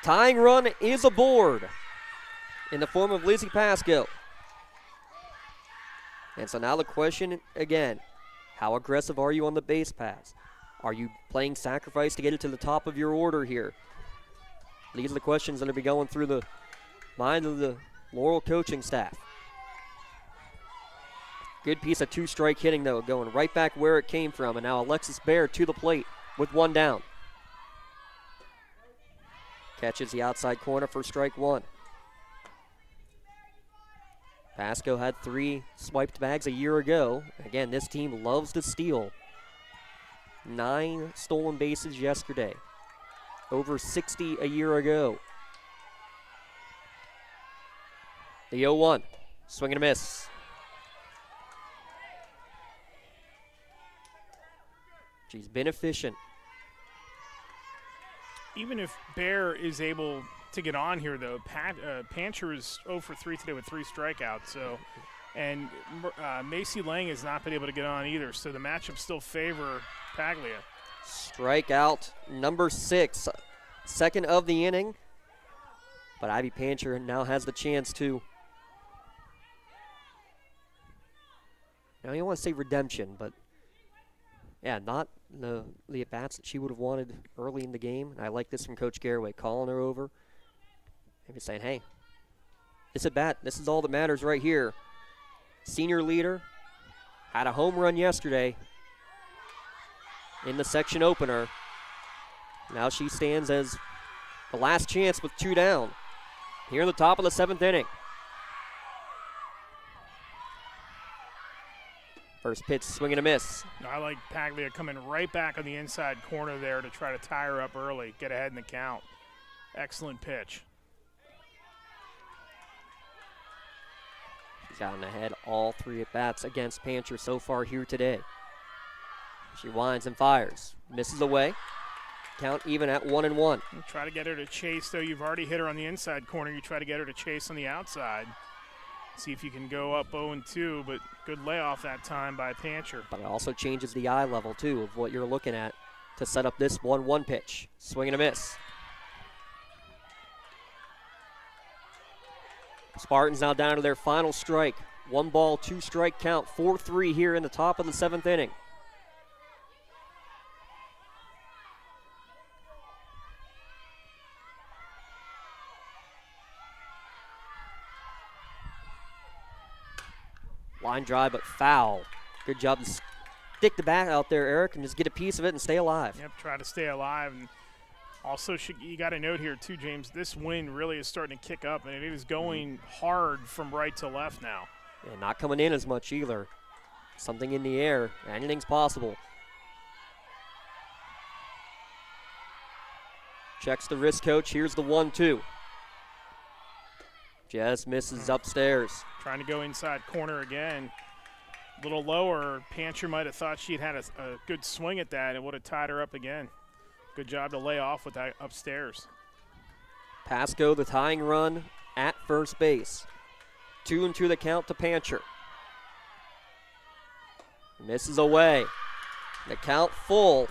Speaker 2: Tying run is aboard in the form of Lizzie Pasco. And so now the question again, how aggressive are you on the base pass? Are you playing sacrifice to get it to the top of your order here? These are the questions that will be going through the mind of the Laurel coaching staff. Good piece of 2-strike hitting, though, going right back where it came from. And now Alexis Baer to the plate with 1 down. Catches the outside corner for strike 1. Pasco had 3 swiped bags a year ago. Again, this team loves to steal. 9 stolen bases yesterday. Over 60 a year ago. The 0-1. Swing and a miss. She's been efficient.
Speaker 7: Even if Baer is able to get on here, though, Pancher is 0 for 3 today with 3 strikeouts. So, and Macy Lang has not been able to get on either. So the matchups still favor Paglia.
Speaker 2: Strikeout number 6, second of the inning. But Ivy Pancher now has the chance to, now you don't want to say redemption, but yeah, not the at-bats that she would have wanted early in the game. And I like this from Coach Garraway, calling her over. Maybe saying, hey, this at-bat, this is all that matters right here. Senior leader, had a home run yesterday in the section opener. Now she stands as the last chance with 2 down here in the top of the 7th inning. First pitch, swing and a miss.
Speaker 7: I like Paglia coming right back on the inside corner there to try to tie her up early, get ahead in the count. Excellent pitch.
Speaker 2: She's gotten ahead all 3 at-bats against Pancher so far here today. She winds and fires. Misses away. Count even at 1-1.
Speaker 7: You try to get her to chase, though. You've already hit her on the inside corner. You try to get her to chase on the outside. See if you can go up 0-2, but good layoff that time by Pancher.
Speaker 2: But it also changes the eye level, too, of what you're looking at to set up this 1-1 pitch. Swing and a miss. Spartans now down to their final strike. 1 ball, 2 strike count, 4-3 here in the top of the 7th inning. Line drive, but foul. Good job to stick the bat out there, Eric, and just get a piece of it and stay alive.
Speaker 7: Yep, try to stay alive. And also, you got to note here, too, James, this wind really is starting to kick up, and it is going hard from right to left now.
Speaker 2: Yeah, not coming in as much either. Something in the air. Anything's possible. Checks the wrist coach. Here's the 1-2. Just misses upstairs.
Speaker 7: Trying to go inside corner again. A little lower. Pancher might have thought she'd had a good swing at that and would have tied her up again. Good job to lay off with that upstairs.
Speaker 2: Pasco, the tying run at first base. 2-2 the count to Pancher. Misses away. The count full.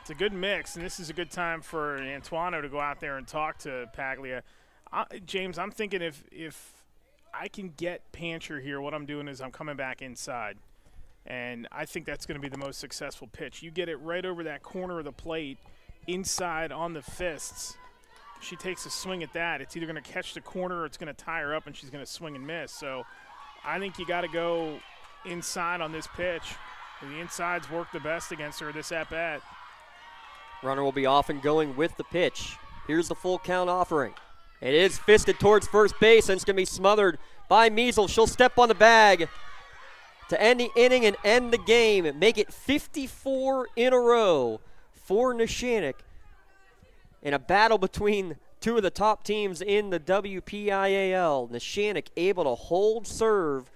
Speaker 7: It's a good mix, and this is a good time for Antuano to go out there and talk to Paglia. James, I'm thinking if I can get Pancher here, what I'm doing is I'm coming back inside. And I think that's going to be the most successful pitch. You get it right over that corner of the plate, inside on the fists. She takes a swing at that. It's either going to catch the corner or it's going to tie her up, and she's going to swing and miss. So I think you got to go inside on this pitch. The insides work the best against her this at-bat.
Speaker 2: Runner will be off and going with the pitch. Here's the full count offering. It is fisted towards first base, and it's going to be smothered by Measles. She'll step on the bag to end the inning and end the game and make it 54 in a row for Neshannock in a battle between 2 of the top teams in the WPIAL. Neshannock able to hold serve.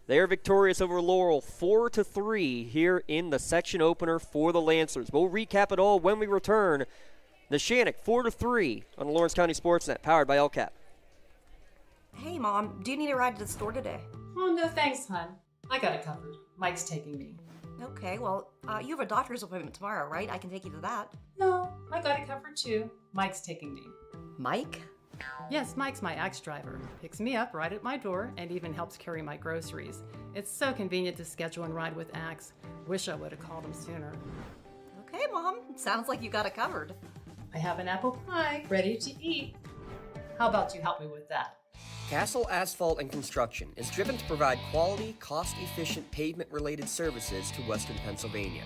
Speaker 2: They're victorious over Laurel 4-3 here in the section opener for the Lancers. We'll recap it all when we return. Neshannock 4-3 on the Lawrence County SportsNet, powered by LCAP.
Speaker 9: Hey, Mom, do you need a ride to the store today?
Speaker 10: Oh, no thanks, hon. I got it covered. Mike's taking me.
Speaker 9: Okay, well, you have a doctor's appointment tomorrow, right? I can take you to that.
Speaker 10: No, I got it covered too. Mike's taking me.
Speaker 9: Mike?
Speaker 10: Yes, Mike's my ex driver. Picks me up right at my door and even helps carry my groceries. It's so convenient to schedule and ride with Axe. Wish I would have called him sooner.
Speaker 9: Okay, Mom. Sounds like you got it covered.
Speaker 10: I have an apple pie ready to eat. How about you help me with that?
Speaker 1: Castle Asphalt and Construction is driven to provide quality, cost-efficient pavement-related services to Western Pennsylvania.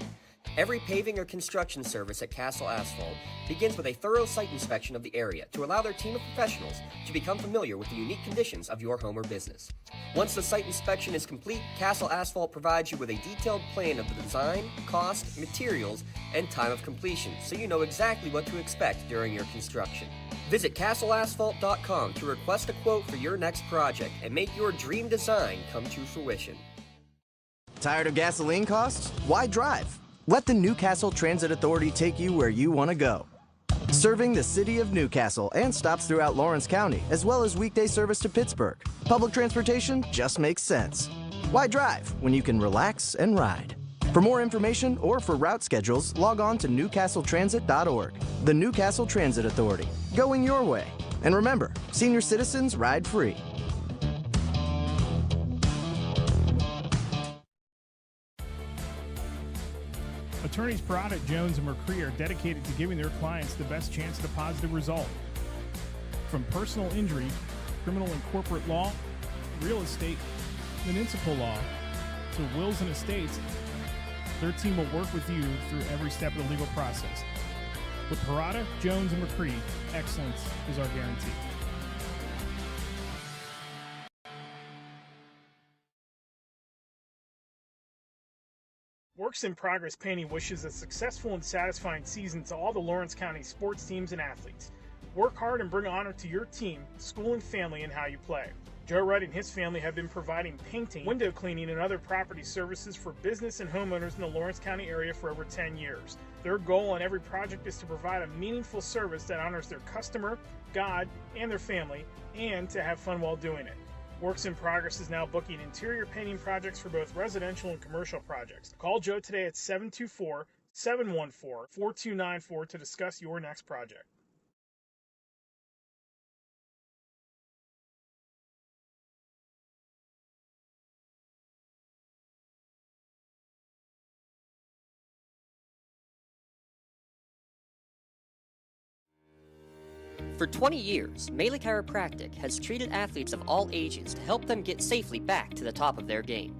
Speaker 1: Every paving or construction service at Castle Asphalt begins with a thorough site inspection of the area to allow their team of professionals to become familiar with the unique conditions of your home or business. Once the site inspection is complete, Castle Asphalt provides you with a detailed plan of the design, cost, materials, and time of completion, so you know exactly what to expect during your construction. Visit castleasphalt.com to request a quote for your next project and make your dream design come to fruition.
Speaker 13: Tired of gasoline costs? Why drive? Let the Newcastle Transit Authority take you where you want to go. Serving the city of Newcastle and stops throughout Lawrence County, as well as weekday service to Pittsburgh. Public transportation just makes sense. Why drive when you can relax and ride? For more information or for route schedules, log on to newcastletransit.org. The Newcastle Transit Authority, going your way. And remember, senior citizens ride free.
Speaker 7: Attorneys Parada, Jones, and McCree are dedicated to giving their clients the best chance at a positive result. From personal injury, criminal and corporate law, real estate, municipal law, to wills and estates, their team will work with you through every step of the legal process. With Parada, Jones, and McCree, excellence is our guarantee. Works in Progress Painting wishes a successful and satisfying season to all the Lawrence County sports teams and athletes. Work hard and bring honor to your team, school, and family in how you play. Joe Wright and his family have been providing painting, window cleaning, and other property services for business and homeowners in the Lawrence County area for over 10 years. Their goal on every project is to provide a meaningful service that honors their customer, God, and their family, and to have fun while doing it. Works in Progress is now booking interior painting projects for both residential and commercial projects. Call Joe today at 724-714-4294 to discuss your next project.
Speaker 1: For 20 years, Melee Chiropractic has treated athletes of all ages to help them get safely back to the top of their game.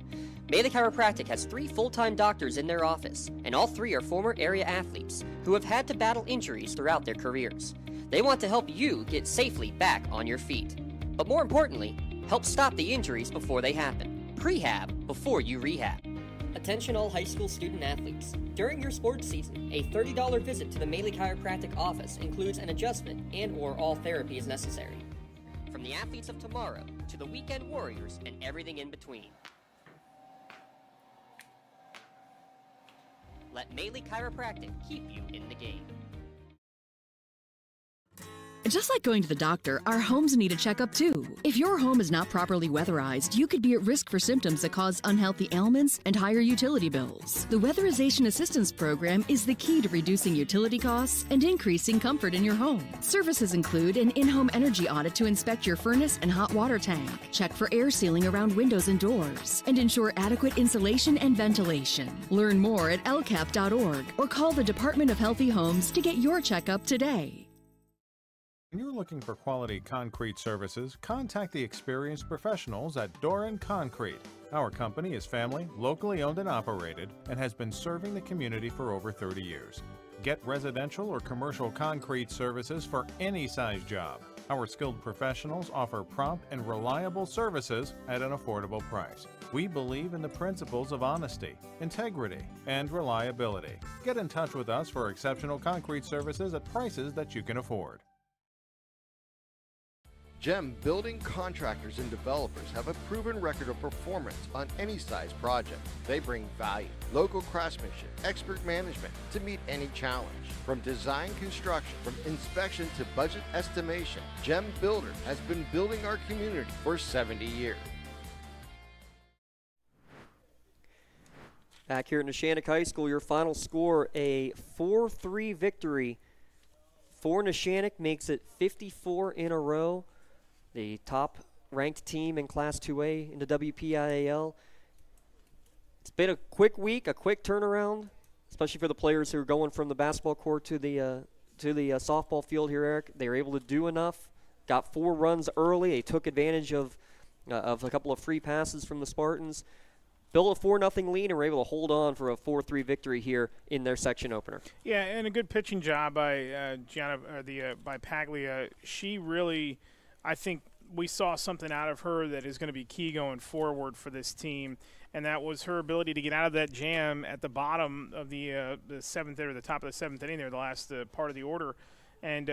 Speaker 1: Melee Chiropractic has 3 full-time doctors in their office, and all 3 are former area athletes who have had to battle injuries throughout their careers. They want to help you get safely back on your feet. But more importantly, help stop the injuries before they happen. Prehab before you rehab. Attention all high school student athletes. During your sports season, a $30 visit to the Melee Chiropractic office includes an adjustment and/or all therapy is necessary. From the athletes of tomorrow to the weekend warriors and everything in between. Let Melee Chiropractic keep you in the game.
Speaker 5: Just like going to the doctor, our homes need a checkup too. If your home is not properly weatherized, you could be at risk for symptoms that cause unhealthy ailments and higher utility bills. The Weatherization Assistance Program is the key to reducing utility costs and increasing comfort in your home. Services include an in-home energy audit to inspect your furnace and hot water tank, check for air sealing around windows and doors, and ensure adequate insulation and ventilation. Learn more at lcap.org or call the Department of Healthy Homes to get your checkup today.
Speaker 6: When you're looking for quality concrete services, contact the experienced professionals at Doran Concrete. Our company is family, locally owned and operated, and has been serving the community for over 30 years. Get residential or commercial concrete services for any size job. Our skilled professionals offer prompt and reliable services at an affordable price. We believe in the principles of honesty, integrity, and reliability. Get in touch with us for exceptional concrete services at prices that you can afford.
Speaker 15: GEM building contractors and developers have a proven record of performance on any size project. They bring value, local craftsmanship, expert management to meet any challenge. From design construction, from inspection to budget estimation, GEM Builder has been building our community for 70 years.
Speaker 2: Back here at Neshannock High School, your final score, a 4-3 victory for Neshannock, makes it 54 in a row. The top-ranked team in Class 2A in the WPIAL. It's been a quick week, a quick turnaround, especially for the players who are going from the basketball court to the softball field here, Eric. They were able to do enough, got 4 runs early. They took advantage of a couple of free passes from the Spartans. Built a 4-0 lead and were able to hold on for a 4-3 victory here in their section opener.
Speaker 7: Yeah, and a good pitching job by by Paglia. She really, I think we saw something out of her that is going to be key going forward for this team, and that was her ability to get out of that jam at the bottom of the seventh or the top of the 7th inning there, the last part of the order. And,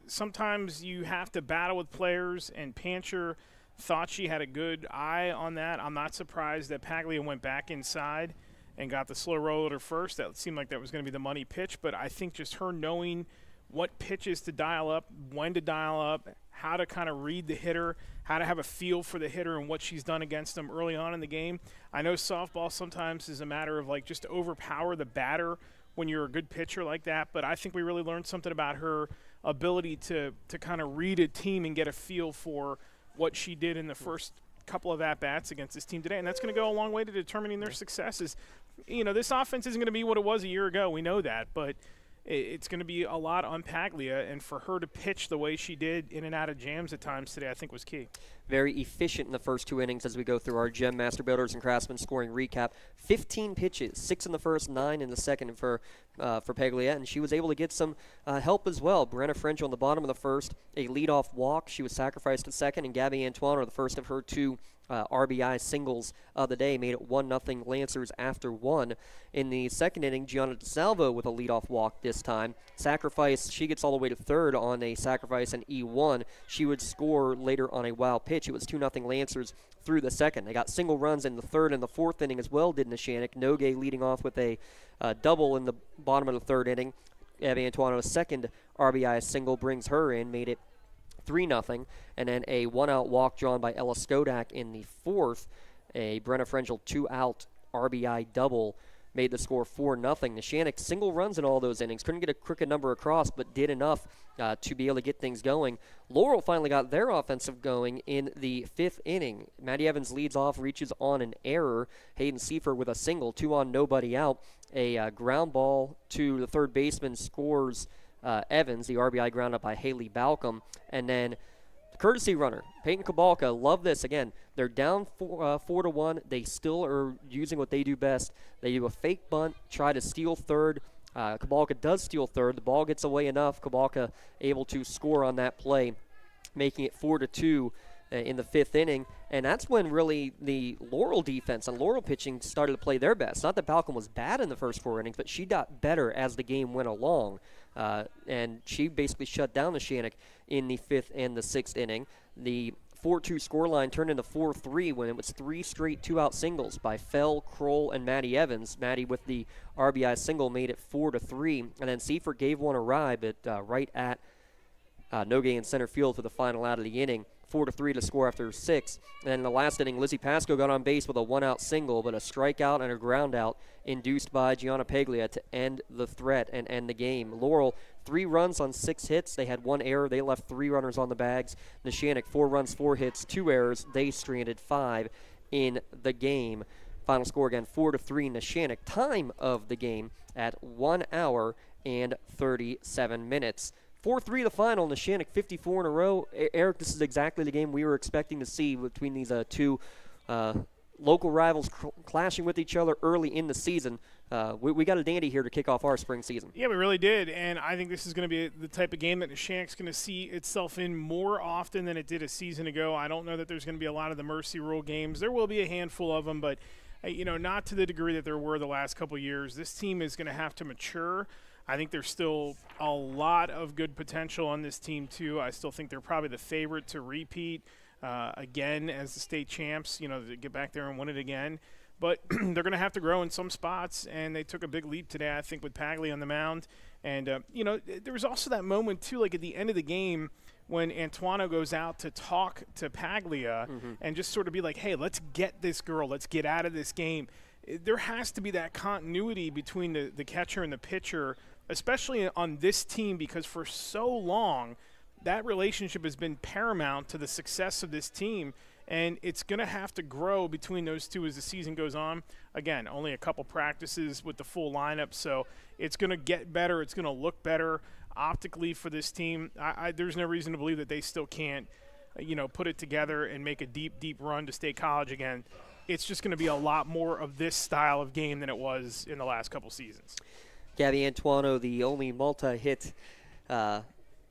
Speaker 7: sometimes you have to battle with players, and Pancher thought she had a good eye on that. I'm not surprised that Paglia went back inside and got the slow roller first. That seemed like that was going to be the money pitch, but I think just her knowing what pitches to dial up, when to dial up, how to kind of read the hitter, how to have a feel for the hitter and what she's done against them early on in the game. I know softball sometimes is a matter of like just to overpower the batter when you're a good pitcher like that, but I think we really learned something about her ability to kind of read a team and get a feel for what she did in the first couple of at-bats against this team today, and that's going to go a long way to determining their successes. This offense isn't going to be what it was a year ago. We know that, but it's going to be a lot on Paglia, and for her to pitch the way she did in and out of jams at times today, I think was key.
Speaker 2: Very efficient in the first 2 innings as we go through our GEM Master Builders and Craftsmen scoring recap. 15 pitches, 6 in the first, 9 in the second for Paglia, and she was able to get some help as well. Brenna French on the bottom of the first, a leadoff walk. She was sacrificed at second, and Gabby Antoine are the first of her 2 RBI singles of the day, made it 1-0 Lancers after 1. In the second inning, Gianna DeSalvo with a leadoff walk this time. Sacrifice, she gets all the way to third on a sacrifice and E1. She would score later on a wild pitch. It was 2-0 Lancers through the second. They got single runs in the third and the fourth inning as well, did Neshannock. Nogue leading off with a double in the bottom of the third inning. Abby Antuano's second RBI single brings her in, made it 3-0, and then a one-out walk drawn by Ella Skodak in the fourth. A Brenna Frengel two-out RBI double made the score 4-0. Neshannock single runs in all those innings. Couldn't get a crooked number across, but did enough to be able to get things going. Laurel finally got their offensive going in the fifth inning. Maddie Evans leads off, reaches on an error. Hayden Seifer with a single, 2 on, nobody out. A ground ball to the third baseman scores Evans, the RBI ground up by Haley Balcom. And then the courtesy runner, Peyton Kabalka, love this. Again, they're down 4-1. They still are using what they do best. They do a fake bunt, try to steal third. Kabalka does steal third. The ball gets away enough. Kabalka able to score on that play, making it 4-2 in the fifth inning. And that's when really the Laurel defense and Laurel pitching started to play their best. Not that Balcom was bad in the first 4 innings, but she got better as the game went along. And she basically shut down Neshannock in the fifth and the sixth inning. The 4-2 scoreline turned into 4-3 when it was 3 straight 2-out singles by Fell, Kroll, and Maddie Evans. Maddie with the RBI single made it 4-3. And then Seifer gave one a ride, but right at Nogue in center field for the final out of the inning. 4-3 to score after 6. And then in the last inning, Lizzie Pasco got on base with a 1-out single, but a strikeout and a ground out induced by Gianna Paglia to end the threat and end the game. Laurel, 3 runs on 6 hits. They had 1 error. They left 3 runners on the bags. Neshannock, 4 runs, 4 hits, 2 errors. They stranded 5 in the game. Final score again, 4-3 Neshannock. Time of the game at 1 hour and 37 minutes. 4-3 the final. Neshannock 54 in a row. Eric, this is exactly the game we were expecting to see between these two local rivals clashing with each other early in the season. We got a dandy here to kick off our spring season.
Speaker 7: Yeah, we really did, and I think this is going to be the type of game that Neshannock's going to see itself in more often than it did a season ago. I don't know that there's going to be a lot of the Mercy Rule games. There will be a handful of them, but not to the degree that there were the last couple of years. This team is going to have to mature. I think there's still a lot of good potential on this team, too. I still think they're probably the favorite to repeat again as the state champs, to get back there and win it again. But they're going to have to grow in some spots, and they took a big leap today, I think, with Paglia on the mound. And, there was also that moment, too, like at the end of the game when Antuano goes out to talk to Paglia and just sort of be like, hey, let's get this girl. Let's get out of this game. There has to be that continuity between the catcher and the pitcher, especially on this team, because for so long that relationship has been paramount to the success of this team, and it's going to have to grow between those two as the season goes on. Again, only a couple practices with the full lineup, so it's going to get better. It's going to look better optically for this team. There's no reason to believe that they still can't, put it together and make a deep, deep run to state college again. It's just going to be a lot more of this style of game than it was in the last couple seasons. Gabby
Speaker 2: Antuano, the only multi-hit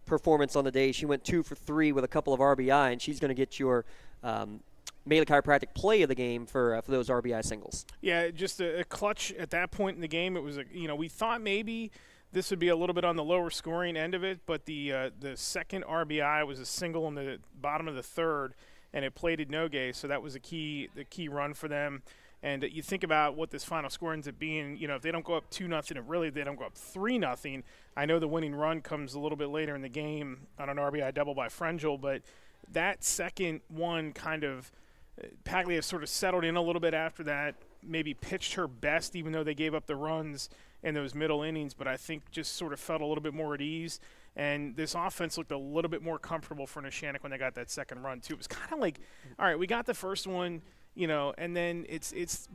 Speaker 2: performance on the day. She went 2 for 3 with a couple of RBI, and she's going to get your Mela Chiropractic play of the game for those RBI singles.
Speaker 7: Yeah, just a clutch at that point in the game. It was we thought maybe this would be a little bit on the lower scoring end of it, but the second RBI was a single in the bottom of the third, and it plated Nogue, so that was the key run for them. And you think about what this final score ends up being, if they don't go up 2-0, and really they don't go up 3-0, I know the winning run comes a little bit later in the game on an RBI double by Frengel, but that second one kind of, Paglia sort of settled in a little bit after that, maybe pitched her best, even though they gave up the runs in those middle innings, but I think just sort of felt a little bit more at ease. And this offense looked a little bit more comfortable for Neshannock when they got that second run, too. It was kind of like, all right, we got the first one, and then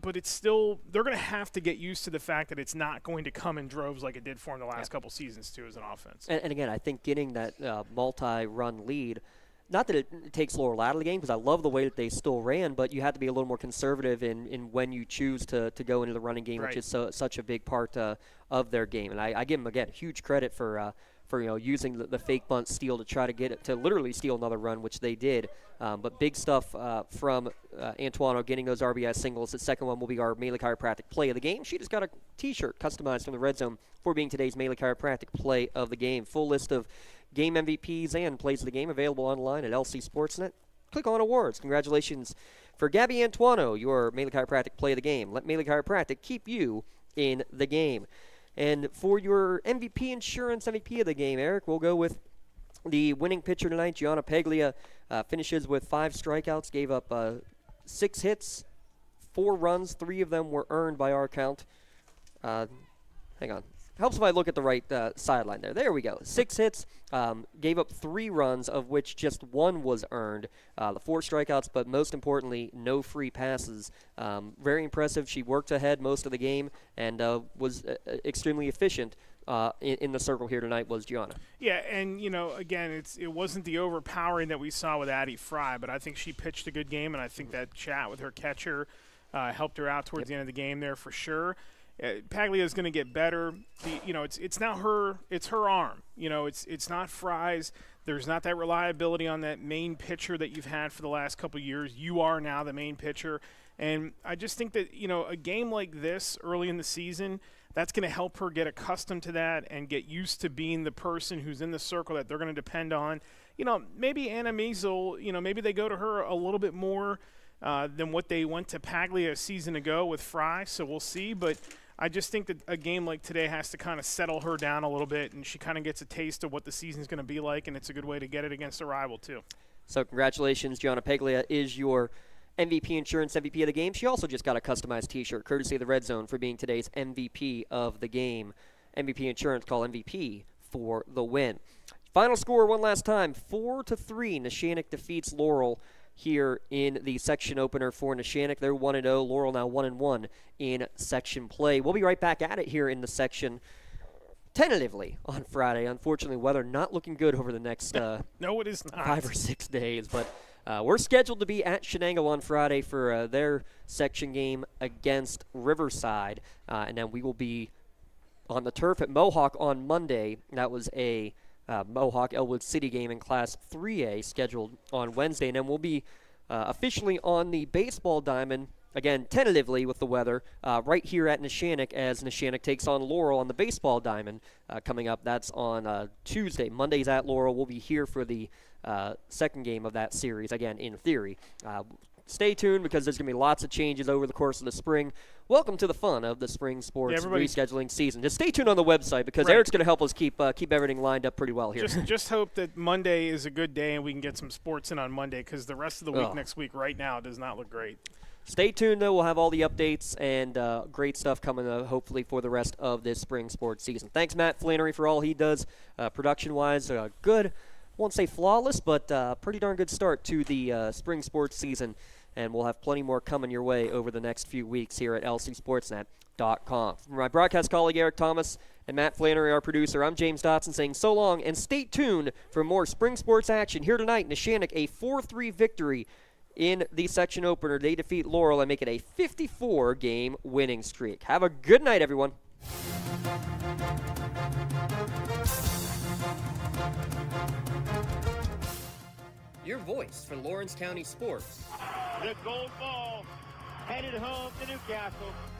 Speaker 7: but it's still, they're going to have to get used to the fact that it's not going to come in droves like it did for them the last couple seasons, too, as an offense.
Speaker 2: And again, I think getting that multi-run lead, not that it takes Laurel out of the game, because I love the way that they still ran, but you have to be a little more conservative in when you choose to go into the running game, right, which is such a big part of their game. And I give them, again, huge credit for for using the fake bunt steal to try to get it to literally steal another run, which they did. But big stuff from Antuano getting those RBI singles. The second one will be our Mele Chiropractic Play of the Game. She just got a T-shirt customized from the Red Zone for being today's Mele Chiropractic Play of the Game. Full list of game MVPs and plays of the game available online at LC SportsNet. Click on awards. Congratulations for Gabby Antuano, your Mele Chiropractic Play of the Game. Let Mele Chiropractic keep you in the game. And for your MVP insurance MVP of the game, Eric, we'll go with the winning pitcher tonight. Gianna Peglia finishes with 5 strikeouts, gave up 6 hits, 4 runs. 3 of them were earned by our count. Hang on. Helps if I look at the right sideline there. There we go. 6 hits, gave up 3 runs, of which just 1 was earned. The 4 strikeouts, but most importantly, no free passes. Very impressive. She worked ahead most of the game and was extremely efficient. In the circle here tonight was Gianna.
Speaker 7: Yeah, and, again, it wasn't the overpowering that we saw with Addie Fry, but I think she pitched a good game, and I think that chat with her catcher helped her out towards the end of the game there for sure. Paglia is going to get better. It's now it's her arm. It's not Fry's. There's not that reliability on that main pitcher that you've had for the last couple of years. You are now the main pitcher. And I just think that, a game like this early in the season, that's going to help her get accustomed to that and get used to being the person who's in the circle that they're going to depend on. Maybe Anna Measle, maybe they go to her a little bit more than what they went to Paglia a season ago with Fry. So we'll see. But I just think that a game like today has to kind of settle her down a little bit, and she kind of gets a taste of what the season's going to be like, and it's a good way to get it against a rival too.
Speaker 2: So congratulations, Gianna Peglia is your MVP Insurance MVP of the game. She also just got a customized T-shirt, courtesy of the Red Zone, for being today's MVP of the game. MVP Insurance, call MVP for the win. Final score one last time, 4-3. Neshannock defeats Laurel here in the section opener for Neshannock. They're 1-0. Laurel now 1-1 in section play. We'll be right back at it here in the section tentatively on Friday. Unfortunately, weather not looking good over the next
Speaker 7: no, it is not.
Speaker 2: 5 or 6 days, but we're scheduled to be at Shenango on Friday for their section game against Riverside, and then we will be on the turf at Mohawk on Monday. That was a Mohawk Elwood City game in Class 3A scheduled on Wednesday, and then we'll be officially on the baseball diamond, again, tentatively with the weather, right here at Neshannock as Neshannock takes on Laurel on the baseball diamond coming up. That's on Tuesday. Monday's at Laurel. We'll be here for the second game of that series, again, in theory. Stay tuned because there's going to be lots of changes over the course of the spring. Welcome to the fun of the spring sports rescheduling season. Just stay tuned on the website because Eric's going to help us keep everything lined up pretty well here.
Speaker 7: Just hope that Monday is a good day and we can get some sports in on Monday because the rest of the week next week right now does not look great.
Speaker 2: Stay tuned, though. We'll have all the updates and great stuff coming, hopefully, for the rest of this spring sports season. Thanks, Matt Flannery, for all he does production-wise. Good, won't say flawless, but pretty darn good start to the spring sports season. And we'll have plenty more coming your way over the next few weeks here at lcsportsnet.com. From my broadcast colleague Eric Thomas and Matt Flannery, our producer, I'm James Dotson saying so long, and stay tuned for more spring sports action here tonight. Neshannock, a 4-3 victory in the section opener. They defeat Laurel and make it a 54-game winning streak. Have a good night, everyone.
Speaker 1: Your voice for Lawrence County sports.
Speaker 8: The gold ball headed home to Newcastle.